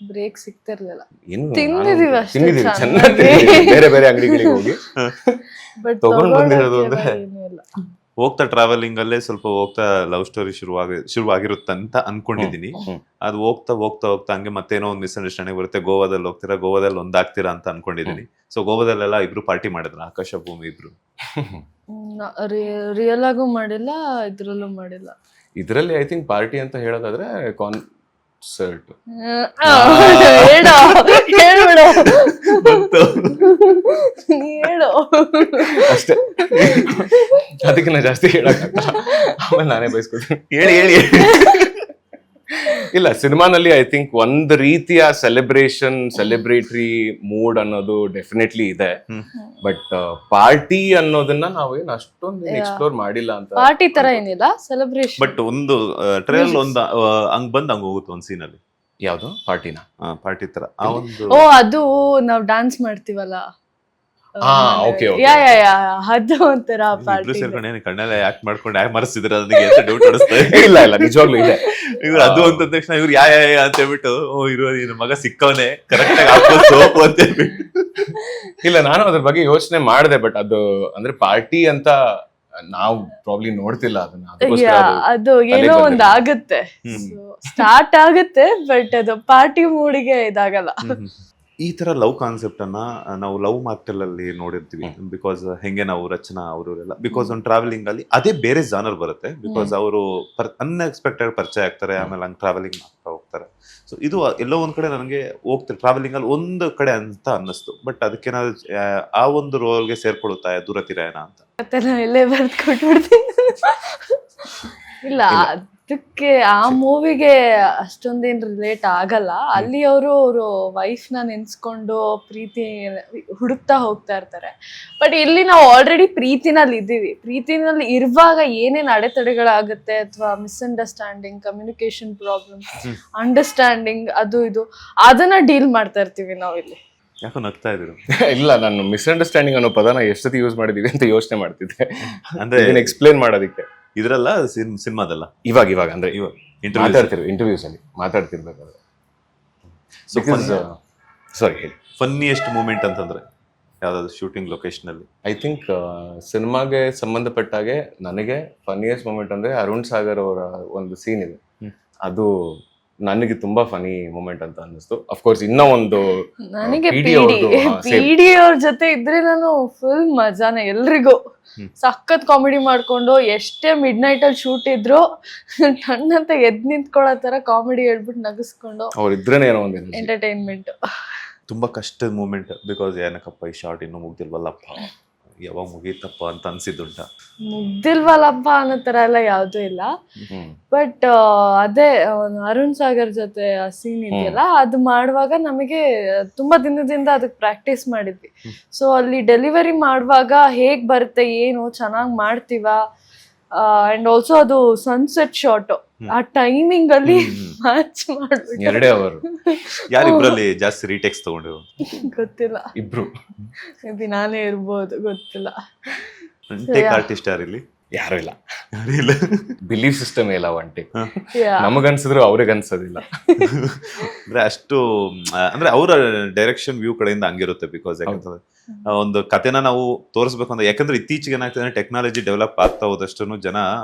ಬ್ರೇಕ್ ಸಿಗ್ತಿರ್ಲಿಲ್ಲ. ತಿಂದಿದೀವಿ ಅಷ್ಟೇ ಚೆನ್ನಾಗಿ, ಬೇರೆ ಬೇರೆ ಅಂಗಡಿಗಳಿಗೆ ಹೋಗಿ. ಬಟ್ ತಗೊಂಡ್ ಬಂದಿರೋದು ಅಂದ್ರೆ ಹೋಗ್ತಾ ಟ್ರಾವೆಲಿಂಗ್ ಅಲ್ಲೇ ಸ್ವಲ್ಪ ಹೋಗ್ತಾ ಲವ್ ಸ್ಟೋರಿ ಶುರುವಾಗಿರುತ್ತಂತ ಅನ್ಕೊಂಡಿದೀನಿ. ಅದು ಹೋಗ್ತಾ ಹೋಗ್ತಾ ಹೋಗ್ತಾ ಹಂಗೆ ಮತ್ತೇನೋ ಒಂದು ಮಿಸ್ಅಂಡರ್ಸ್ಟ್ಯಾಂಡಿಂಗ್ ಬರುತ್ತೆ. ಗೋವಾದಲ್ಲಿ ಹೋಗ್ತೀರಾ, ಗೋವಾದಲ್ಲಿ ಒಂದಾಗ್ತೀರಾ ಅಂತ ಅನ್ಕೊಂಡಿದೀನಿ. ಸೊ ಗೋವಾದಲ್ಲೆಲ್ಲ ಇಬ್ರು ಪಾರ್ಟಿ ಮಾಡಿದ್ರ, ಆಕಾಶ ಭೂಮಿ ಇಬ್ರು? ರಿಯಲ್ ಆಗೂ ಮಾಡಿಲ್ಲ, ಇದ್ರಲ್ಲೂ ಮಾಡಿಲ್ಲ. ಇದರಲ್ಲಿ ಐ ಥಿಂಕ್ ಪಾರ್ಟಿ ಅಂತ ಹೇಳೋದಾದ್ರೆ ಕಾನ್ಸರ್ಟ್. ಹೇಳ್ಬಿಡು, ಹೇಳು ಅಷ್ಟೇ, ಅದಕ್ಕೆ ನಾ ಜಾಸ್ತಿ ಹೇಳಕ್ಕಾಗಲ್ಲ, ಆಮೇಲೆ ನಾನೇ ಬಯಸ್ಕೊತೀನಿ. ಹೇಳಿ ಹೇಳಿ. ಇಲ್ಲ, ಸಿನಿಮಾನಲ್ಲಿ ಐ ಥಿಂಕ್ ಒಂದ್ ರೀತಿಯ ಸೆಲೆಬ್ರೇಟರಿ ಮೂಡ್ ಅನ್ನೋದು ಡೆಫಿನೆಟ್ಲಿ ಇದೆ. ಬಟ್ ಪಾರ್ಟಿ ಅನ್ನೋದನ್ನ ನಾವೇನು ಅಷ್ಟೊಂದು ಎಕ್ಸ್ಪ್ಲೋರ್ ಮಾಡಿಲ್ಲ ಅಂತ. ಪಾರ್ಟಿ ತರ ಏನಿಲ್ಲ, ಸೆಲೆಬ್ರೇಷನ್. ಬಟ್ ಒಂದು ಟ್ರೈಲ್ ಒಂದು ಹಂಗ್ ಬಂದ್ ಹಂಗ ಹೋಗುತ್ತೆ ಒಂದು ಸೀನ್ ಅಲ್ಲಿ. ಯಾವ್ದು ಪಾರ್ಟಿನ? ಪಾರ್ಟಿ ತರ ಆ ಒಂದು. ಓ, ಅದು ನಾವ್ ಡಾನ್ಸ್ ಮಾಡ್ತೀವಲ್ಲ, ಓಕೆ, ಯಾ ಅದು ಒಂಥರ ಪಾರ್ಟಿ. ಸೇರ್ಕೊಂಡು ಕಣ್ಣೆಲ್ಲ ಆಕ್ಟ್ ಮಾಡ್ಕೊಂಡು ಯಾಕೆ ಮರೆಸಿದ್ರೆ ನನಗೆ ಅಂತ ಡೌಟ್ ಅನಿಸ್ತಾ ಇದೆ. ಇಲ್ಲ ಇಲ್ಲ, ನಿಜವಾಗ್ಲೂ ಇದೆ. ಇವ್ರು ಅದು ಅಂತ ತಕ್ಷಣ ಇವ್ರು ಯಾ ಅಂತ ಹೇಳ್ಬಿಟ್ಟು, ನಿನ್ನ ಮಗ ಸಿಕ್ಕವನೇ ಕರೆಕ್ಟ್ ಆಗಿ ಹಾಕೋದು ಅಂತ ಹೇಳ್ಬಿಟ್ಟು. ಇಲ್ಲ, ನಾನು ಅದ್ರ ಬಗ್ಗೆ ಯೋಚನೆ ಮಾಡಿದೆ, ಬಟ್ ಅದು ಅಂದ್ರೆ ಪಾರ್ಟಿ ಅಂತ ನಾವು ಪ್ರಾಬ್ಲಿ ನೋಡ್ತಿಲ್ಲ ಅದನ್ನ. ಅದು ಏನೋ ಒಂದ್ ಆಗುತ್ತೆ, ಸ್ಟಾರ್ಟ್ ಆಗುತ್ತೆ, ಬಟ್ ಅದು ಪಾರ್ಟಿ ಮೂಡಿಗೆ ಇದಾಗಲ್ಲ. ಈ ತರ ಲವ್ ಕಾನ್ಸೆಪ್ಟ್ ಅನ್ನ ನಾವು ಲವ್ ಮಾರ್ಟಲ್ ಅಲ್ಲಿ ನೋಡಿರ್ತೀವಿ. ಬಿಕಾಸ್ ಹೆಂಗೆ ನಾವು ರಚನಾ ಅವರೆಲ್ಲ, ಬಿಕಾಸ್ ಒಂದು ಟ್ರಾವೆಲಿಂಗ್ ಅಲ್ಲಿ ಅದೇ ಬೇರೆ ಜಾನರ್ ಬರುತ್ತೆ. ಬಿಕಾಸ್ ಅವರು ಅನ್ಎಕ್ಸ್ಪೆಕ್ಟೆಡ್ ಪರಿಚಯ ಆಗ್ತಾರೆ, ಆಮೇಲೆ ಹಂಗೆ ಟ್ರಾವೆಲಿಂಗ್ ಮಾಡ್ತಾ ಹೋಗ್ತಾರೆ. ಸೊ ಇದು ಎಲ್ಲೋ ಒಂದ್ ಕಡೆ ನನಗೆ ಹೋಗ್ತಾರೆ ಟ್ರಾವೆಲಿಂಗ್ ಅಲ್ಲಿ ಒಂದು ಕಡೆ ಅಂತ ಅನ್ನಿಸ್ತು. ಬಟ್ ಅದಕ್ಕೇನಾದ್ರು ಆ ಒಂದು ರೋಲ್ಗೆ ಸೇರ್ಕೊಡುತ್ತಾ ದೂರ ತೀರಾಯಣ ಅಂತ ಇಲ್ಲೇ ಬರ್ದು ಕೊಟ್ಬಿಡ್ತೀನಿ. ಇಲ್ಲ, ಇದಕ್ಕೆ ಆ ಮೂವಿಗೆ ಅಷ್ಟೊಂದೇನ್ ರಿಲೇಟ್ ಆಗಲ್ಲ. ಅಲ್ಲಿ ಅವರು ವೈಫ್ನ ನೆನ್ಸ್ಕೊಂಡು ಪ್ರೀತಿ ಹುಡುಕ್ತಾ ಹೋಗ್ತಾ ಇರ್ತಾರೆ. ಬಟ್ ಇಲ್ಲಿ ನಾವು ಆಲ್ರೆಡಿ ಪ್ರೀತಿನಲ್ಲಿ ಇದ್ದೀವಿ. ಪ್ರೀತಿನಲ್ಲಿ ಇರುವಾಗ ಏನೇನ್ ಅಡೆತಡೆಗಳಾಗುತ್ತೆ ಅಥವಾ ಮಿಸ್ಅಂಡರ್ಸ್ಟ್ಯಾಂಡಿಂಗ್, ಕಮ್ಯುನಿಕೇಶನ್ ಪ್ರಾಬ್ಲಮ್, ಅಂಡರ್ಸ್ಟ್ಯಾಂಡಿಂಗ್, ಅದು ಇದು ಅದನ್ನ ಡೀಲ್ ಮಾಡ್ತಾ ಇರ್ತೀವಿ ನಾವಿಲ್ಲಿ. ಯಾಕೋ ನಗ್ತಾ ಇದ್ರು. ಇಲ್ಲ, ನಾನು ಮಿಸ್ಅಂಡರ್ಸ್ಟ್ಯಾಂಡಿಂಗ್ ಅನ್ನೋ ಪದನ ಎಷ್ಟೊತ್ತಿ ಯೂಸ್ ಮಾಡಿದೀವಿ ಅಂತ ಯೋಚನೆ ಮಾಡ್ತಿದ್ದೆ, ಅಂದ್ರೆ ಎಕ್ಸ್ಪ್ಲೇನ್ ಮಾಡೋದಕ್ಕೆ. ಇದ್ರಲ್ಲ ಸಿನಿಮಾದಲ್ಲ ಇವಾಗ ಅಂದ್ರೆ ಇವಾಗ ಇಂಟರ್ವ್ಯೂಸ್ ಅಲ್ಲಿ ಮಾತಾಡ್ತಿರ್ಬೇಕಾದ್ರೆ. ಸಾರಿ, ಹೇಳಿ. ಫನ್ನಿಯೆಸ್ಟ್ ಮೂಮೆಂಟ್ ಅಂತಂದ್ರೆ ಯಾವ್ದಾದ್ರು ಶೂಟಿಂಗ್ ಲೊಕೇಶನ್ ಅಲ್ಲಿ? ಐ ಥಿಂಕ್ ಸಿನಿಮಾಗೆ ಸಂಬಂಧಪಟ್ಟಾಗೆ ನನಗೆ ಫನ್ನಿಯೆಸ್ಟ್ ಮೂಮೆಂಟ್ ಅಂದ್ರೆ ಅರುಣ್ ಸಾಗರ್ ಅವರ ಒಂದು ಸೀನ್ ಇದೆ. ಅದು ನನಗೆ ತುಂಬಾ ಫನಿ ಮೂಮೆಂಟ್ ಅಂತ ಅನ್ನಿಸ್ತು. ಅಫ್ಕೋರ್ಸ್ ಇನ್ನೂ ಒಂದು ನನಗೆ ಪಿಡಿ ಅವ್ರ ಜೊತೆ ಇದ್ರೆ ನಾನು ಫುಲ್ ಮಜಾನೆ. ಎಲ್ರಿಗೂ ಸಖತ್ ಕಾಮಿಡಿ ಮಾಡ್ಕೊಂಡು ಎಷ್ಟೇ ಮಿಡ್ ನೈಟ್ ಅಲ್ಲಿ ಶೂಟ್ ಇದ್ರು ಟಣ್ಣಂತ ಎದ್ ನಿಂತ್ಕೊಳ್ಳೋ ತರ ಕಾಮಿಡಿ ಹೇಳ್ಬಿಟ್ಟು ನಗಿಸ್ಕೊಂಡು ಅವ್ರಿದ್ರೇನೆ ಏನೋ ಒಂದು ಎಂಟರ್ಟೈನ್ಮೆಂಟ್. ತುಂಬಾ ಕಷ್ಟದ ಮೂಮೆಂಟ್, ಬಿಕಾಸ್ ಏನಕ್ಕಪ್ಪ ಈ ಶಾರ್ಟ್ ಇನ್ನೂ ಮುಗ್ದಿಲ್ವಲ್ಲಪ್ಪ, ಯಾವಾಗ ಮುಗೀತಪ್ಪ ಅಂತ ಅನ್ಸಿದ್ದುಂಟ? ಮುಗ್ದಿಲ್ವಲ್ಲಪ್ಪ ಅನ್ನೋ ತರ ಎಲ್ಲ ಯಾವ್ದು ಇಲ್ಲ. ಬಟ್ ಅದೇ ಅರುಣ್ ಸಾಗರ್ ಜೊತೆ ಆ ಸೀನ್ ಇದೆಯಲ್ಲ, ಅದು ಮಾಡುವಾಗ ನಮಗೆ ತುಂಬಾ ದಿನದಿಂದ ಅದಕ್ಕೆ ಪ್ರಾಕ್ಟೀಸ್ ಮಾಡಿದ್ವಿ. ಸೊ ಅಲ್ಲಿ ಡೆಲಿವರಿ ಮಾಡುವಾಗ ಹೇಗ್ ಬರುತ್ತೆ, ಏನು ಚೆನ್ನಾಗಿ ಮಾಡ್ತೀವ. ಅಂಡ್ ಆಲ್ಸೋ ಅದು ಸನ್ಸೆಟ್ ಶಾಟ್, ಆ ಟೈಮಿಂಗ್ ಅಲ್ಲಿ ಮ್ಯಾಚ್ ಮಾಡ್ಬಿಟ್ಟು 2 ಅವರ್. ಯಾರಿಬ್ರಲ್ಲಿ ಜಾಸ್ತಿ ರೀಟೇಕ್ಸ್ ತಗೊಂಡಿರು? ಗೊತ್ತಿಲ್ಲ, ಇಬ್ರು. ಮೇ ಬಿ ನಾನೇ ಇರ್ಬೋದು, ಗೊತ್ತಿಲ್ಲ. ಟೇಕ್ ಆರ್ಟಿಸ್ಟ್ ಯಾರಿಲ್ಲಿ? ಯಾರು ಇಲ್ಲ. ಇಲ್ಲ, ಬಿಲೀಫ್ ಸಿಸ್ಟಮ್ ಇಲ್ಲ ಒಂಟಿ. Yeah. ನಮಗನ್ಸಿದ್ರು ಅವ್ರಿಗೆ ಅನ್ಸೋದಿಲ್ಲ. ಅಂದ್ರೆ ಅಷ್ಟು ಅಂದ್ರೆ ಅವರ ಡೈರೆಕ್ಷನ್ ವ್ಯೂ ಕಡೆಯಿಂದ ಹಂಗಿರುತ್ತೆ. ಬಿಕಾಸ್ ಯಾಕಂತಂದ್ರೆ ಒಂದು ಕಥೆನ ನಾವು ತೋರಿಸ್ಬೇಕು ಅಂದ್ರೆ, ಯಾಕಂದ್ರೆ ಇತ್ತೀಚೆಗೆ ಏನಾಗ್ತದೆ, ಟೆಕ್ನಾಲಜಿ ಡೆವಲಪ್ ಆಗ್ತಾ ಹೋದಷ್ಟು ಜನ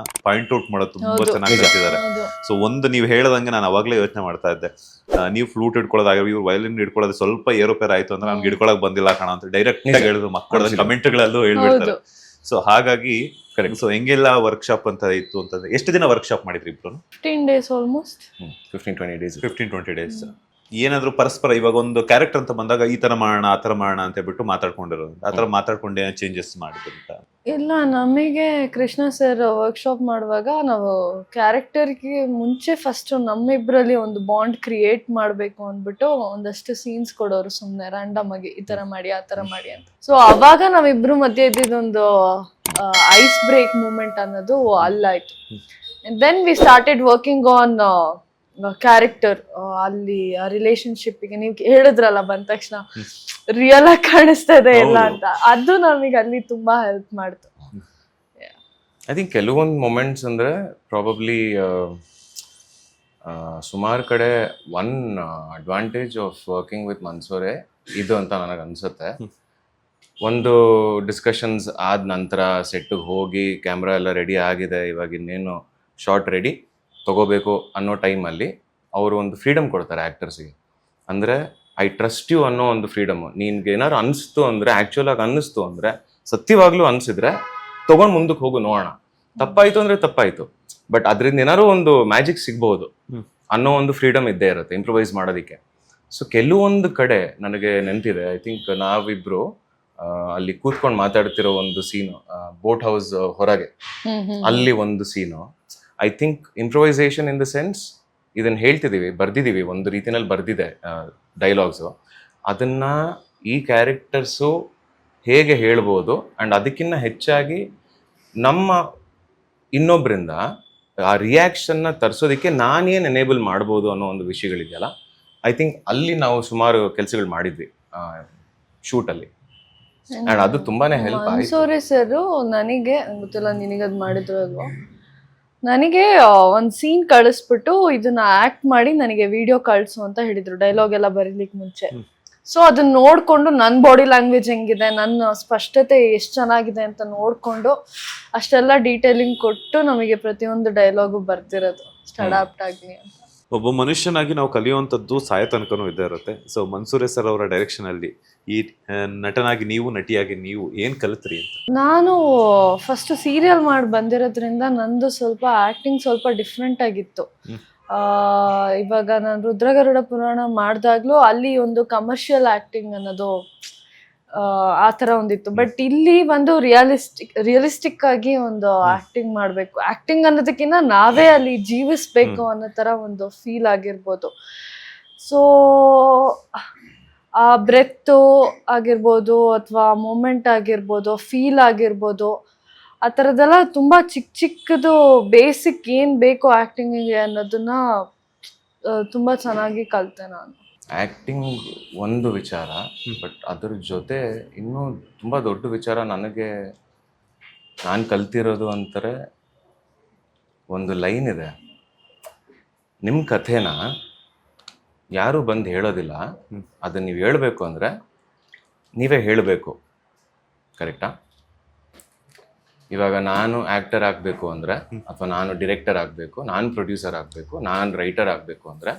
ಪಾಯಿಂಟ್ ಔಟ್ ಮಾಡೋದು ತುಂಬಾ ಚೆನ್ನಾಗಿ ಕಲ್ತಿದ್ದಾರೆ. ಸೊ ಒಂದು ನೀವು ಹೇಳದಂಗೆ ನಾನು ಅವಾಗ್ಲೇ ಯೋಚನೆ ಮಾಡ್ತಾ ಇದ್ದೆ, ನೀವು ಫ್ಲೂಟ್ ಹಿಡ್ಕೊಳ್ಳೋದಾಗ ಇವ್ರು ವಯಲಿನ್ ಹಿಡ್ಕೊಳ್ಳೋದು ಸ್ವಲ್ಪ ಏರೋಪೇರ್ ಆಯ್ತು ಅಂದ್ರೆ ನಮ್ಗೆ ಹಿಡ್ಕೊಳಕ್ ಬಂದಿಲ್ಲ ಕಾಣ ಅಂತ ಡೈರೆಕ್ಟ್ ಆಗಿ ಹೇಳಿದ್ರು. ಮಕ್ಕಳ ಕಮೆಂಟ್ಗಳಲ್ಲೂ ಹೇಳ್ಬಿಡ್ತಾರೆ. ಸೊ ಹಾಗಾಗಿ ಸೊ ಹೆಂಗೆಲ್ಲ ವರ್ಕ್ಶಾಪ್ ಅಂತ ಇತ್ತು ಅಂತಂದ್ರೆ, ಎಷ್ಟು ದಿನ ವರ್ಕ್ಶಾಪ್ ಮಾಡಿದ್ರಿ ಇಬ್ರು? 15 days ಆಲ್ಮೋಸ್ಟ್. 15-20 days. ಏನಾದ್ರು ಪರಸ್ಪರ ಇವಾಗ ಒಂದು ಕ್ಯಾರೆಕ್ಟರ್ ಅಂತ ಬಂದಾಗ ಈ ತರ ಮಾಡೋಣ ಆ ತರ ಮಾಡೋಣ ಅಂತ ಹೇಳ್ಬಿಟ್ಟು ಮಾತಾಡ್ಕೊಂಡಿರೋದು, ಆ ತರ ಮಾತಾಡ್ಕೊಂಡು ಏನೋ ಚೇಂಜಸ್ ಮಾಡಿದ್ರು ಅಂತ? ಇಲ್ಲ, ನಮಗೆ ಕೃಷ್ಣ ಸರ್ ವರ್ಕ್ಶಾಪ್ ಮಾಡುವಾಗ ನಾವು ಕ್ಯಾರೆಕ್ಟರ್ಗೆ ಮುಂಚೆ ಫಸ್ಟ್ ನಮ್ಮಿಬ್ರಲ್ಲಿ ಒಂದು ಬಾಂಡ್ ಕ್ರಿಯೇಟ್ ಮಾಡಬೇಕು ಅಂದ್ಬಿಟ್ಟು ಒಂದಷ್ಟು ಸೀನ್ಸ್ ಕೊಡೋರು ಸುಮ್ಮನೆ ರ್ಯಾಂಡಮ್ ಆಗಿ, ಈ ತರ ಮಾಡಿ ಆ ತರ ಮಾಡಿ ಅಂತ. ಸೊ ಅವಾಗ ನಾವಿಬ್ರು ಮಧ್ಯೆ ಇದ್ದಿದ್ದೊಂದು ಐಸ್ ಬ್ರೇಕ್ ಮೂಮೆಂಟ್ ಅನ್ನೋದು ಅಲ್ಲಾಯ್ತು. Then we started working on character. ಅಲ್ಲಿ ರಿಲೇಶನ್ಶಿಪ್ಗೆ ನೀವು ಹೇಳಿದ್ರಲ್ಲ ಬಂದ ತಕ್ಷಣ ರಿಯಲ್ ಆಗಿ ಕಾಣಿಸ್ತಾ ಇದೆ ಎಲ್ಲ ಅಂತ, ಅದು ನಮಗೆ ಅಲ್ಲಿ ತುಂಬಾ ಹೆಲ್ಪ್ ಮಾಡ್ತು. ಐ ಥಿಂಕ್ ಕೆಲವೊಂದು ಮೊಮೆಂಟ್ಸ್ ಅಂದ್ರೆ ಪ್ರಾಬಬ್ಲಿ ಸುಮಾರು ಕಡೆ one advantage of working with Mansore ಇದು ಅಂತ ನನಗೆ ಅನ್ಸುತ್ತೆ. ಒಂದು ಡಿಸ್ಕಷನ್ಸ್ ಆದ ನಂತರ ಸೆಟ್ಟಿಗೆ ಹೋಗಿ ಕ್ಯಾಮ್ರಾ ಎಲ್ಲ ರೆಡಿ ಆಗಿದೆ, ಇವಾಗ ಇನ್ನೇನು ಶಾರ್ಟ್ ರೆಡಿ ತಗೋಬೇಕು ಅನ್ನೋ ಟೈಮಲ್ಲಿ ಅವರು ಒಂದು ಫ್ರೀಡಮ್ ಕೊಡ್ತಾರೆ ಆ್ಯಕ್ಟರ್ಸಿಗೆ. ಅಂದರೆ ಐ ಟ್ರಸ್ಟ್ ಯು ಅನ್ನೋ ಒಂದು ಫ್ರೀಡಮ್. ನಿನ್ಗೆ ಏನಾದ್ರು ಅನಿಸ್ತು ಅಂದರೆ, ಆ್ಯಕ್ಚುಲ್ ಆಗಿ ಅನ್ನಿಸ್ತು ಅಂದರೆ, ಸತ್ಯವಾಗ್ಲೂ ಅನಿಸಿದ್ರೆ ತೊಗೊಂಡು ಮುಂದಕ್ಕೆ ಹೋಗು, ನೋಡೋಣ. ತಪ್ಪಾಯಿತು ಅಂದರೆ ತಪ್ಪಾಯಿತು, ಬಟ್ ಅದರಿಂದ ಏನಾದ್ರು ಒಂದು ಮ್ಯಾಜಿಕ್ ಸಿಗ್ಬೋದು ಅನ್ನೋ ಒಂದು ಫ್ರೀಡಮ್ ಇದ್ದೇ ಇರುತ್ತೆ ಇಂಪ್ರೊವೈಸ್ ಮಾಡೋದಕ್ಕೆ. ಸೊ ಕೆಲವೊಂದು ಕಡೆ ನನಗೆ ನೆನಪಿದೆ, ಐ ಥಿಂಕ್ ನಾವಿಬ್ರು ಅಲ್ಲಿ ಕೂತ್ಕೊಂಡು ಮಾತಾಡ್ತಿರೋ ಒಂದು ಸೀನು, ಬೋಟ್ ಹೌಸ್ ಹೊರಗೆ, ಅಲ್ಲಿ ಒಂದು scene. I think improvisation in the sense, ಇದನ್ನು ಹೇಳ್ತಿದ್ದೀವಿ, ಬರ್ದಿದ್ದೀವಿ, ಒಂದು ರೀತಿನಲ್ಲಿ ಬರ್ದಿದೆ ಡೈಲಾಗ್ಸು, ಅದನ್ನು ಈ ಕ್ಯಾರೆಕ್ಟರ್ಸು ಹೇಗೆ ಹೇಳ್ಬೋದು, ಆ್ಯಂಡ್ ಅದಕ್ಕಿಂತ ಹೆಚ್ಚಾಗಿ ನಮ್ಮ ಇನ್ನೊಬ್ಬರಿಂದ ಆ ರಿಯಾಕ್ಷನ್ನ ತರಿಸೋದಕ್ಕೆ ನಾನೇನು ಎನೇಬಲ್ ಮಾಡ್ಬೋದು ಅನ್ನೋ ಒಂದು ವಿಷಯಗಳಿದೆಯಲ್ಲ, ಐ ಥಿಂಕ್ ಅಲ್ಲಿ ನಾವು ಸುಮಾರು ಕೆಲಸಗಳು ಮಾಡಿದ್ವಿ ಶೂಟಲ್ಲಿ. ಆ್ಯಂಡ್ ಅದು ತುಂಬಾನೇ ಹೆಲ್ಪ್ ಆಯಿತು. ಮನ್ಸೂರೆ ಸರ್ ನನಗೆ ಗೊತ್ತಿಲ್ಲ ನಿನಗದು ಮಾಡಿದ್ರು ಅಲ್ವಾ, ನನಗೆ ಒಂದು ಸೀನ್ ಕಳಿಸ್ಬಿಟ್ಟು ಇದನ್ನ ಆಕ್ಟ್ ಮಾಡಿ ನನಗೆ ವಿಡಿಯೋ ಕಳಿಸು ಅಂತ ಹೇಳಿದ್ರು, ಡೈಲಾಗ್ ಎಲ್ಲ ಬರೀಲಿಕ್ಕೆ ಮುಂಚೆ. ಸೊ ಅದನ್ನ ನೋಡ್ಕೊಂಡು ನನ್ನ ಬಾಡಿ ಲ್ಯಾಂಗ್ವೇಜ್ ಹೆಂಗಿದೆ, ನನ್ನ ಸ್ಪಷ್ಟತೆ ಎಷ್ಟು ಚೆನ್ನಾಗಿದೆ ಅಂತ ನೋಡ್ಕೊಂಡು ಅಷ್ಟೆಲ್ಲ ಡೀಟೇಲಿಂಗ್ ಕೊಟ್ಟು ನಮಗೆ ಪ್ರತಿಯೊಂದು ಡೈಲಾಗು ಬರ್ತಿರೋದು ಅಡಾಪ್ಟ್ ಆಗಲಿ ಅಂತ. ಒಬ್ಬ ಮನುಷ್ಯನಾಗಿ ನಾವು ಕಲಿಯುವಂಥದ್ದು ಸಾಯ ತನಕನೂ ಇದ್ದೇ ಇರುತ್ತೆ. ಸೊ ಮನ್ಸೂರೆ ಸರ್ ಅವರ ಡೈರೆಕ್ಷನ್ ಅಲ್ಲಿ ಈ ನಟನಾಗಿ ನೀವು, ನಟಿಯಾಗಿ ನೀವು ಏನ್ ಕಲಿತ್ರಿ ಅಂತ? ನಾನು ಫಸ್ಟ್ ಸೀರಿಯಲ್ ಮಾಡಿ ಬಂದಿರೋದ್ರಿಂದ ನಂದು ಸ್ವಲ್ಪ ಆಕ್ಟಿಂಗ್ ಸ್ವಲ್ಪ ಡಿಫ್ರೆಂಟ್ ಆಗಿತ್ತು. ಇವಾಗ ನಾನು ರುದ್ರಗರುಡ ಪುರಾಣ ಮಾಡಿದಾಗ್ಲೂ ಅಲ್ಲಿ ಒಂದು ಕಮರ್ಷಿಯಲ್ ಆಕ್ಟಿಂಗ್ ಅನ್ನೋದು ಆ ತರ ಒಂದಿತ್ತು. ಬಟ್ ಇಲ್ಲಿ ಒಂದು ರಿಯಲಿಸ್ಟಿಕ್ ಆಗಿ ಒಂದು ಆಕ್ಟಿಂಗ್ ಮಾಡ್ಬೇಕು, ಆಕ್ಟಿಂಗ್ ಅನ್ನೋದಕ್ಕಿಂತ ನಾವೇ ಅಲ್ಲಿ ಜೀವಿಸ್ಬೇಕು ಅನ್ನೋ ತರ ಒಂದು ಫೀಲ್ ಆಗಿರ್ಬೋದು. ಸೊ ಆ ಬ್ರೆತ್ ಆಗಿರ್ಬೋದು ಅಥವಾ ಮೂಮೆಂಟ್ ಆಗಿರ್ಬೋದು, ಫೀಲ್ ಆಗಿರ್ಬೋದು, ಆ ಥರದ್ದೆಲ್ಲ ತುಂಬ ಚಿಕ್ಕದು ಬೇಸಿಕ್ ಏನು ಬೇಕು ಆ್ಯಕ್ಟಿಂಗಿಗೆ ಅನ್ನೋದನ್ನ ತುಂಬ ಚೆನ್ನಾಗಿ ಕಲಿತೆ ನಾನು. ಆ್ಯಕ್ಟಿಂಗ್ ಒಂದು ವಿಚಾರ, ಬಟ್ ಅದ್ರ ಜೊತೆ ಇನ್ನೂ ತುಂಬ ದೊಡ್ಡ ವಿಚಾರ ನಾನು ಕಲ್ತಿರೋದು ಅಂತಾರೆ, ಒಂದು ಲೈನ್ ಇದೆ, ನಿಮ್ಮ ಕಥೆನ ಯಾರೂ ಬಂದು ಹೇಳೋದಿಲ್ಲ, ಅದನ್ನು ನೀವು ಹೇಳಬೇಕು ಅಂದರೆ ನೀವೇ ಹೇಳಬೇಕು. ಕರೆಕ್ಟಾ? ಇವಾಗ ನಾನು ಆ್ಯಕ್ಟರ್ ಆಗಬೇಕು ಅಂದರೆ, ಅಥವಾ ನಾನು ಡಿರೆಕ್ಟರ್ ಆಗಬೇಕು, ನಾನು ಪ್ರೊಡ್ಯೂಸರ್ ಆಗಬೇಕು, ನಾನು ರೈಟರ್ ಆಗಬೇಕು ಅಂದರೆ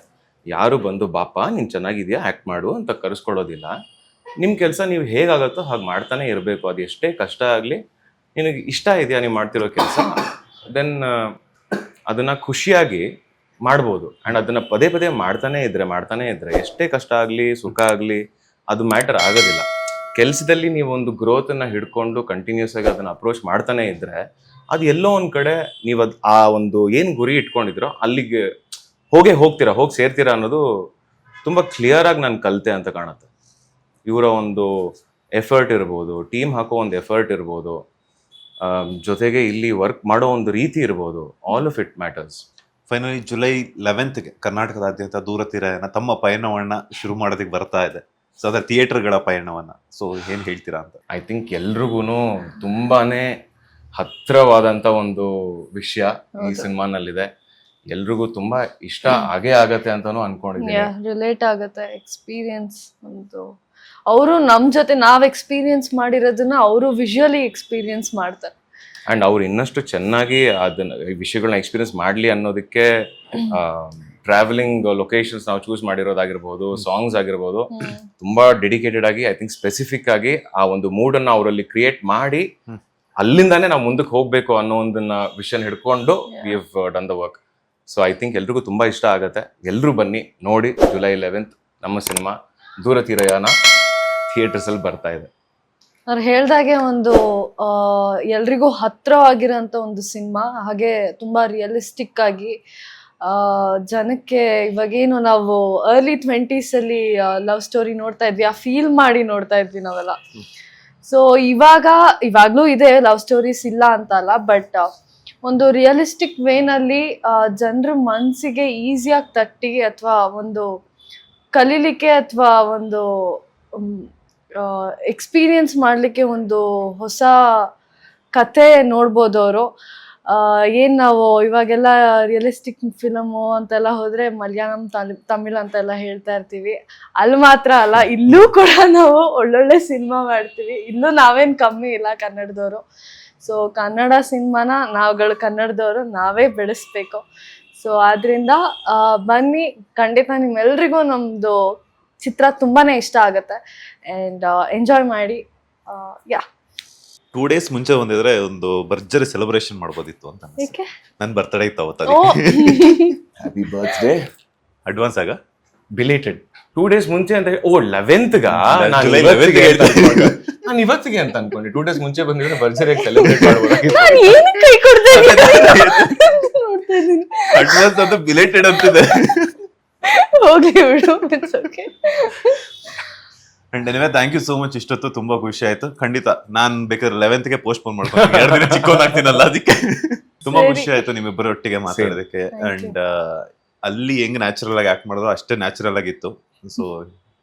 ಯಾರು ಬಂದು ಬಾಪ ನೀನು ಚೆನ್ನಾಗಿದೆಯಾ ಆ್ಯಕ್ಟ್ ಮಾಡು ಅಂತ ಕರೆಸ್ಕೊಡೋದಿಲ್ಲ. ನಿಮ್ಮ ಕೆಲಸ ನೀವು ಹೇಗಾಗುತ್ತೋ ಹಾಗೆ ಮಾಡ್ತಾನೆ ಇರಬೇಕು. ಅದು ಎಷ್ಟೇ ಕಷ್ಟ ಆಗಲಿ, ನಿನಗೆ ಇಷ್ಟ ಇದೆಯಾ ನೀವು ಮಾಡ್ತಿರೋ ಕೆಲಸ, ದೆನ್ ಅದನ್ನು ಖುಷಿಯಾಗಿ ಮಾಡ್ಬೋದು. ಆ್ಯಂಡ್ ಅದನ್ನು ಪದೇ ಪದೇ ಮಾಡ್ತಾನೆ ಇದ್ರೆ ಎಷ್ಟೇ ಕಷ್ಟ ಆಗಲಿ ಸುಖ ಆಗಲಿ ಅದು ಮ್ಯಾಟರ್ ಆಗೋದಿಲ್ಲ. ಕೆಲಸದಲ್ಲಿ ನೀವು ಒಂದು ಗ್ರೋತನ್ನು ಹಿಡ್ಕೊಂಡು ಕಂಟಿನ್ಯೂಸ್ ಆಗಿ ಅದನ್ನು ಅಪ್ರೋಚ್ ಮಾಡ್ತಾನೆ ಇದ್ದರೆ ಅದು ಎಲ್ಲೋ ಒಂದು ಕಡೆ ನೀವು ಅದು ಆ ಒಂದು ಏನು ಗುರಿ ಇಟ್ಕೊಂಡಿದ್ರೋ ಅಲ್ಲಿಗೆ ಹೋಗಿ ಸೇರ್ತೀರಾ ಅನ್ನೋದು ತುಂಬ ಕ್ಲಿಯರಾಗಿ ನಾನು ಕಲಿತೆ ಅಂತ ಕಾಣುತ್ತೆ. ಇವರ ಒಂದು ಎಫರ್ಟ್ ಇರ್ಬೋದು, ಟೀಮ್ ಹಾಕೋ ಒಂದು ಎಫರ್ಟ್ ಇರ್ಬೋದು, ಜೊತೆಗೆ ಇಲ್ಲಿ ವರ್ಕ್ ಮಾಡೋ ಒಂದು ರೀತಿ ಇರ್ಬೋದು, all of it matters. Finally July 11ಗೆ ಕರ್ನಾಟಕದಾದ್ಯಂತ ದೂರ ತೀರಯಾನ ತಮ್ಮ ಪಯಣವನ್ನ ಶುರು ಮಾಡೋದಕ್ಕೆ ಬರ್ತಾ ಇದೆ. ಸೊ ಅದರ ಥಿಯೇಟರ್ಗಳ ಪಯಣವನ್ನ ಸೊ ಏನ್ ಹೇಳ್ತೀರಾ ಅಂತ? ಐ ಥಿಂಕ್ ಎಲ್ರಿಗೂ ತುಂಬಾನೇ ಹತ್ರವಾದಂತ ಒಂದು ವಿಷಯ ಈ ಸಿನಿಮಾನಲ್ಲಿದೆ. ಎಲ್ರಿಗೂ ತುಂಬಾ ಇಷ್ಟ ಆಗತ್ತೆ ಅಂತಾನು ಅನ್ಕೊಂಡಿದ್ದೀನಿ. ರಿಲೇಟ್ ಆಗತ್ತೆ ಎಕ್ಸ್ಪೀರಿಯನ್ಸ್ ಒಂದು. ಅವರು ನಮ್ ಜೊತೆ ನಾವ್ ಎಕ್ಸ್ಪೀರಿಯನ್ಸ್ ಮಾಡಿರೋದನ್ನ ಅವರು ವಿಜುವಲಿ ಎಕ್ಸ್ಪೀರಿಯನ್ಸ್ ಮಾಡ್ತಾರೆ. ಅಂಡ್ ಅವ್ರು ಇನ್ನಷ್ಟು ಚೆನ್ನಾಗಿ ಅದನ್ನ ವಿಷಯಗಳನ್ನ ಎಕ್ಸ್ಪೀರಿಯನ್ಸ್ ಮಾಡ್ಲಿ ಅನ್ನೋದಕ್ಕೆ ಟ್ರಾವೆಲಿಂಗ್ ಲೊಕೇಶನ್ಸ್ ನಾವು ಚೂಸ್ ಮಾಡಿರೋದಾಗಿರ್ಬೋದು, ಸಾಂಗ್ಸ್ ಆಗಿರ್ಬೋದು, ತುಂಬಾ ಡೆಡಿಕೇಟೆಡ್ ಆಗಿ ಐ ಥಿಂಕ್ ಸ್ಪೆಸಿಫಿಕ್ ಆಗಿ ಆ ಒಂದು ಮೂಡ್ ಅನ್ನ ಅವರಲ್ಲಿ ಕ್ರಿಯೇಟ್ ಮಾಡಿ ಅಲ್ಲಿಂದಾನೇ ನಾವು ಮುಂದಕ್ಕೆ ಹೋಗ್ಬೇಕು ಅನ್ನೋ ಒಂದನ್ನ ವಿಷನ್ ಹಿಡ್ಕೊಂಡು we have done the work. So I think ಎಲ್ರಿಗೂ ತುಂಬಾ ಇಷ್ಟ ಆಗತ್ತೆ. ಎಲ್ರು ಬನ್ನಿ ನೋಡಿ. ಜುಲೈ 11 ನಮ್ಮ ಸಿನಿಮಾ ದೂರ ತೀರಯಾನ ಥಿಯೇಟರ್ಸ್ ಅಲ್ಲಿ ಬರ್ತಾ ಇದೆ. ಅವ್ರು ಹೇಳ್ದಾಗೆ ಒಂದು ಎಲ್ರಿಗೂ ಹತ್ರ ಆಗಿರೋಂಥ ಒಂದು ಸಿನಿಮಾ, ಹಾಗೆ ತುಂಬಾ ರಿಯಲಿಸ್ಟಿಕ್ ಆಗಿ ಜನಕ್ಕೆ ಇವಾಗೇನು ನಾವು ಅರ್ಲಿ 20s ಅಲ್ಲಿ ಲವ್ ಸ್ಟೋರಿ ನೋಡ್ತಾ ಇದ್ವಿ, ಆ ಫೀಲ್ ಮಾಡಿ ನೋಡ್ತಾ ಇದ್ವಿ ನಾವೆಲ್ಲ. ಸೊ ಇವಾಗ್ಲೂ ಇದೆ ಲವ್ ಸ್ಟೋರೀಸ್ ಇಲ್ಲ ಅಂತ ಅಲ್ಲ, ಬಟ್ ಒಂದು ರಿಯಲಿಸ್ಟಿಕ್ ವೇನಲ್ಲಿ ಜನರ ಮನಸ್ಸಿಗೆ ಈಸಿಯಾಗಿ ತಟ್ಟಿ ಅಥವಾ ಒಂದು ಕಲೀಲಿಕ್ಕೆ ಅಥವಾ ಒಂದು ಎಕ್ಸ್ಪೀರಿಯನ್ಸ್ ಮಾಡಲಿಕ್ಕೆ ಒಂದು ಹೊಸ ಕತೆ ನೋಡ್ಬೋದು ಅವರು. ಏನು ನಾವು ಇವಾಗೆಲ್ಲ ರಿಯಲಿಸ್ಟಿಕ್ ಫಿಲಮು ಅಂತೆಲ್ಲ ಹೋದರೆ ಮಲಯಾಳಂ ತಮಿಳ್ ಅಂತೆಲ್ಲ ಹೇಳ್ತಾ ಇರ್ತೀವಿ. ಅಲ್ಲಿ ಮಾತ್ರ ಅಲ್ಲ, ಇಲ್ಲೂ ಕೂಡ ನಾವು ಒಳ್ಳೊಳ್ಳೆ ಸಿನಿಮಾ ಮಾಡ್ತೀವಿ. ಇಲ್ಲೂ ನಾವೇನು ಕಮ್ಮಿ ಇಲ್ಲ ಕನ್ನಡದವರು. ಸೊ ಕನ್ನಡ ಸಿನಿಮಾನ ನಾವುಗಳು ಕನ್ನಡದವರು ನಾವೇ ಬೆಳೆಸ್ಬೇಕು. ಸೊ ಆದ್ರಿಂದ ಬನ್ನಿ, ಖಂಡಿತ ನಿಮ್ಮೆಲ್ರಿಗೂ ನಮ್ಮದು ಚಿತ್ರ ತುಂಬಾನೇ ಇಷ್ಟ ಆಗುತ್ತೆ ಆ್ಯಂಡ್ ಎಂಜಾಯ್ ಮಾಡಿ. ಯಾ 2 days ಮುಂಚೆ ಬಂದಿದ್ರೆ ಒಂದು ಭರ್ಜರಿ ಸೆಲೆಬ್ರೇಷನ್ ಮಾಡ್ಬೋದಿತ್ತು ಅಂತ. ನನ್ನ ಬರ್ತಡೇ ಇತ್ತು ಅವತ್ತು. ಹ್ಯಾಪಿ ಬರ್ತ್ಡೇ ಅಡ್ವಾನ್ಸ್ ಆಗ ಬಿಲೇಟೆಡ್ 2 days ಮುಂಚೆ ಅಂತ 11th ನಾನು ಇವತ್ತಿಗೆ ಅಂತ ಅನ್ಕೊಂಡೆ. 2 days ಮುಂಚೆ ಬಂದಿದ್ರೆ ಭರ್ಜರಿಯಾಗಿ ಸೆಲೆಬ್ರೇಟ್ ಮಾಡ್ಬೋದಾಗಿತ್ತು. ಅಡ್ವಾನ್ಸ್ ಅಂತ ಬಿಲೇಟೆಡ್ ಅಂತಿದೆ. ಹೋಗ್ಲಿ ಬಿಡು, it's okay. And anyway thank you so much. ಇಷ್ಟೊತ್ತು ತುಂಬಾ ಖುಷಿ ಆಯ್ತು. ಖಂಡಿತ ನಾನ್ ಬೇಕಾದ್ರೆ 11th ಪೋಸ್ಟ್ ಪೋನ್ ಮಾಡ್ಕೊಂಡು 2 ದಿನ ಚಿಕ್ಕವನಾಗ್ತೀನಲ್ಲ, ಅದಕ್ಕೆ ತುಂಬಾ ಖುಷಿ ಆಯ್ತು ನಿಮ್ಮಿಬ್ಬರ ಒಟ್ಟಿಗೆ ಮಾತಾಡೋದಕ್ಕೆ. ಅಂಡ್ ಅಲ್ಲಿ ಹೆಂಗ್ ನ್ಯಾಚುರಲ್ ಆಗಿ ಆಕ್ಟ್ ಮಾಡಿದ್ರು ಅಷ್ಟೇ ನ್ಯಾಚುರಲ್ ಆಗಿತ್ತು. ಸೊ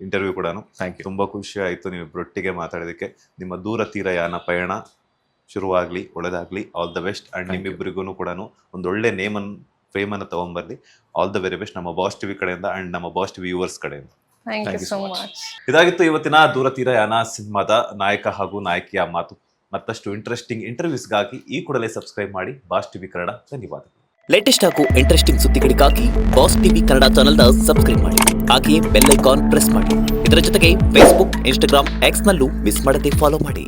ಇಂಟರ್ವ್ಯೂ ಕೂಡ ಥ್ಯಾಂಕ್ ಯು. ತುಂಬಾ ಖುಷಿ ಆಯ್ತು ನಿಮ್ಮಿಬ್ಬರೊಟ್ಟಿಗೆ ಮಾತಾಡೋದಕ್ಕೆ. ನಿಮ್ಮ ದೂರ ತೀರಯಾನ ಪಯಣ ಶುರುವಾಗ್ಲಿ, ಒಳ್ಳೆದಾಗ್ಲಿ, ಆಲ್ ದ ಬೆಸ್ಟ್. ಅಂಡ್ ನಿಮ್ಮಿಬ್ಬರಿಗೂ ಕೂಡ ಒಂದೊಳ್ಳೆ ಫೇಮ್ ಅನ್ನು ತಗೊಂಡ್ಬರ್ಲಿ. ಆಲ್ ದ ವೆರಿ ಬೆಸ್ಟ್ ನಮ್ಮ ಬಾಸ್ ಟಿವಿ ಕಡೆಯಿಂದ ಅಂಡ್ ನಮ್ಮ ಬಾಸ್ ಟಿವಿ ವ್ಯೂವರ್ಸ್ ಕಡೆಯಿಂದ. Thank you so much. ಇದಾಗಿತ್ತು ಇವತ್ತಿನ ದೂರ ತೀರಯಾನ ಸಿನಿಮಾದ ನಾಯಕ ಹಾಗೂ ನಾಯಕಿಯ ಮಾತು. ಮತ್ತಷ್ಟು ಇಂಟ್ರೆಸ್ಟಿಂಗ್ ಇಂಟರ್ವ್ಯೂಸ್ಗಾಗಿ ಈ ಕೂಡಲೇ ಸಬ್ಸ್ಕ್ರೈಬ್ ಮಾಡಿ ಬಾಸ್ ಟಿವಿ ಕನ್ನಡ. ಧನ್ಯವಾದಗಳು. ಲೇಟೆಸ್ಟ್ ಹಾಗೂ ಇಂಟ್ರೆಸ್ಟಿಂಗ್ ಸುದ್ದಿಗಳಿಗಾಗಿ ಬಾಸ್ ಟಿವಿ ಕನ್ನಡ ಚಾನೆಲ್ನ ಸಬ್ಸ್ಕ್ರೈಬ್ ಮಾಡಿ. ಹಾಗೆಯೇ ಬೆಲ್ ಐಕಾನ್ ಪ್ರೆಸ್ ಮಾಡಿ. ಇದರ ಜೊತೆಗೆ ಫೇಸ್ಬುಕ್, ಇನ್ಸ್ಟಾಗ್ರಾಮ್, ಎಕ್ಸ್ ನಲ್ಲೂ ಮಿಸ್ ಮಾಡದೆ ಫಾಲೋ ಮಾಡಿ.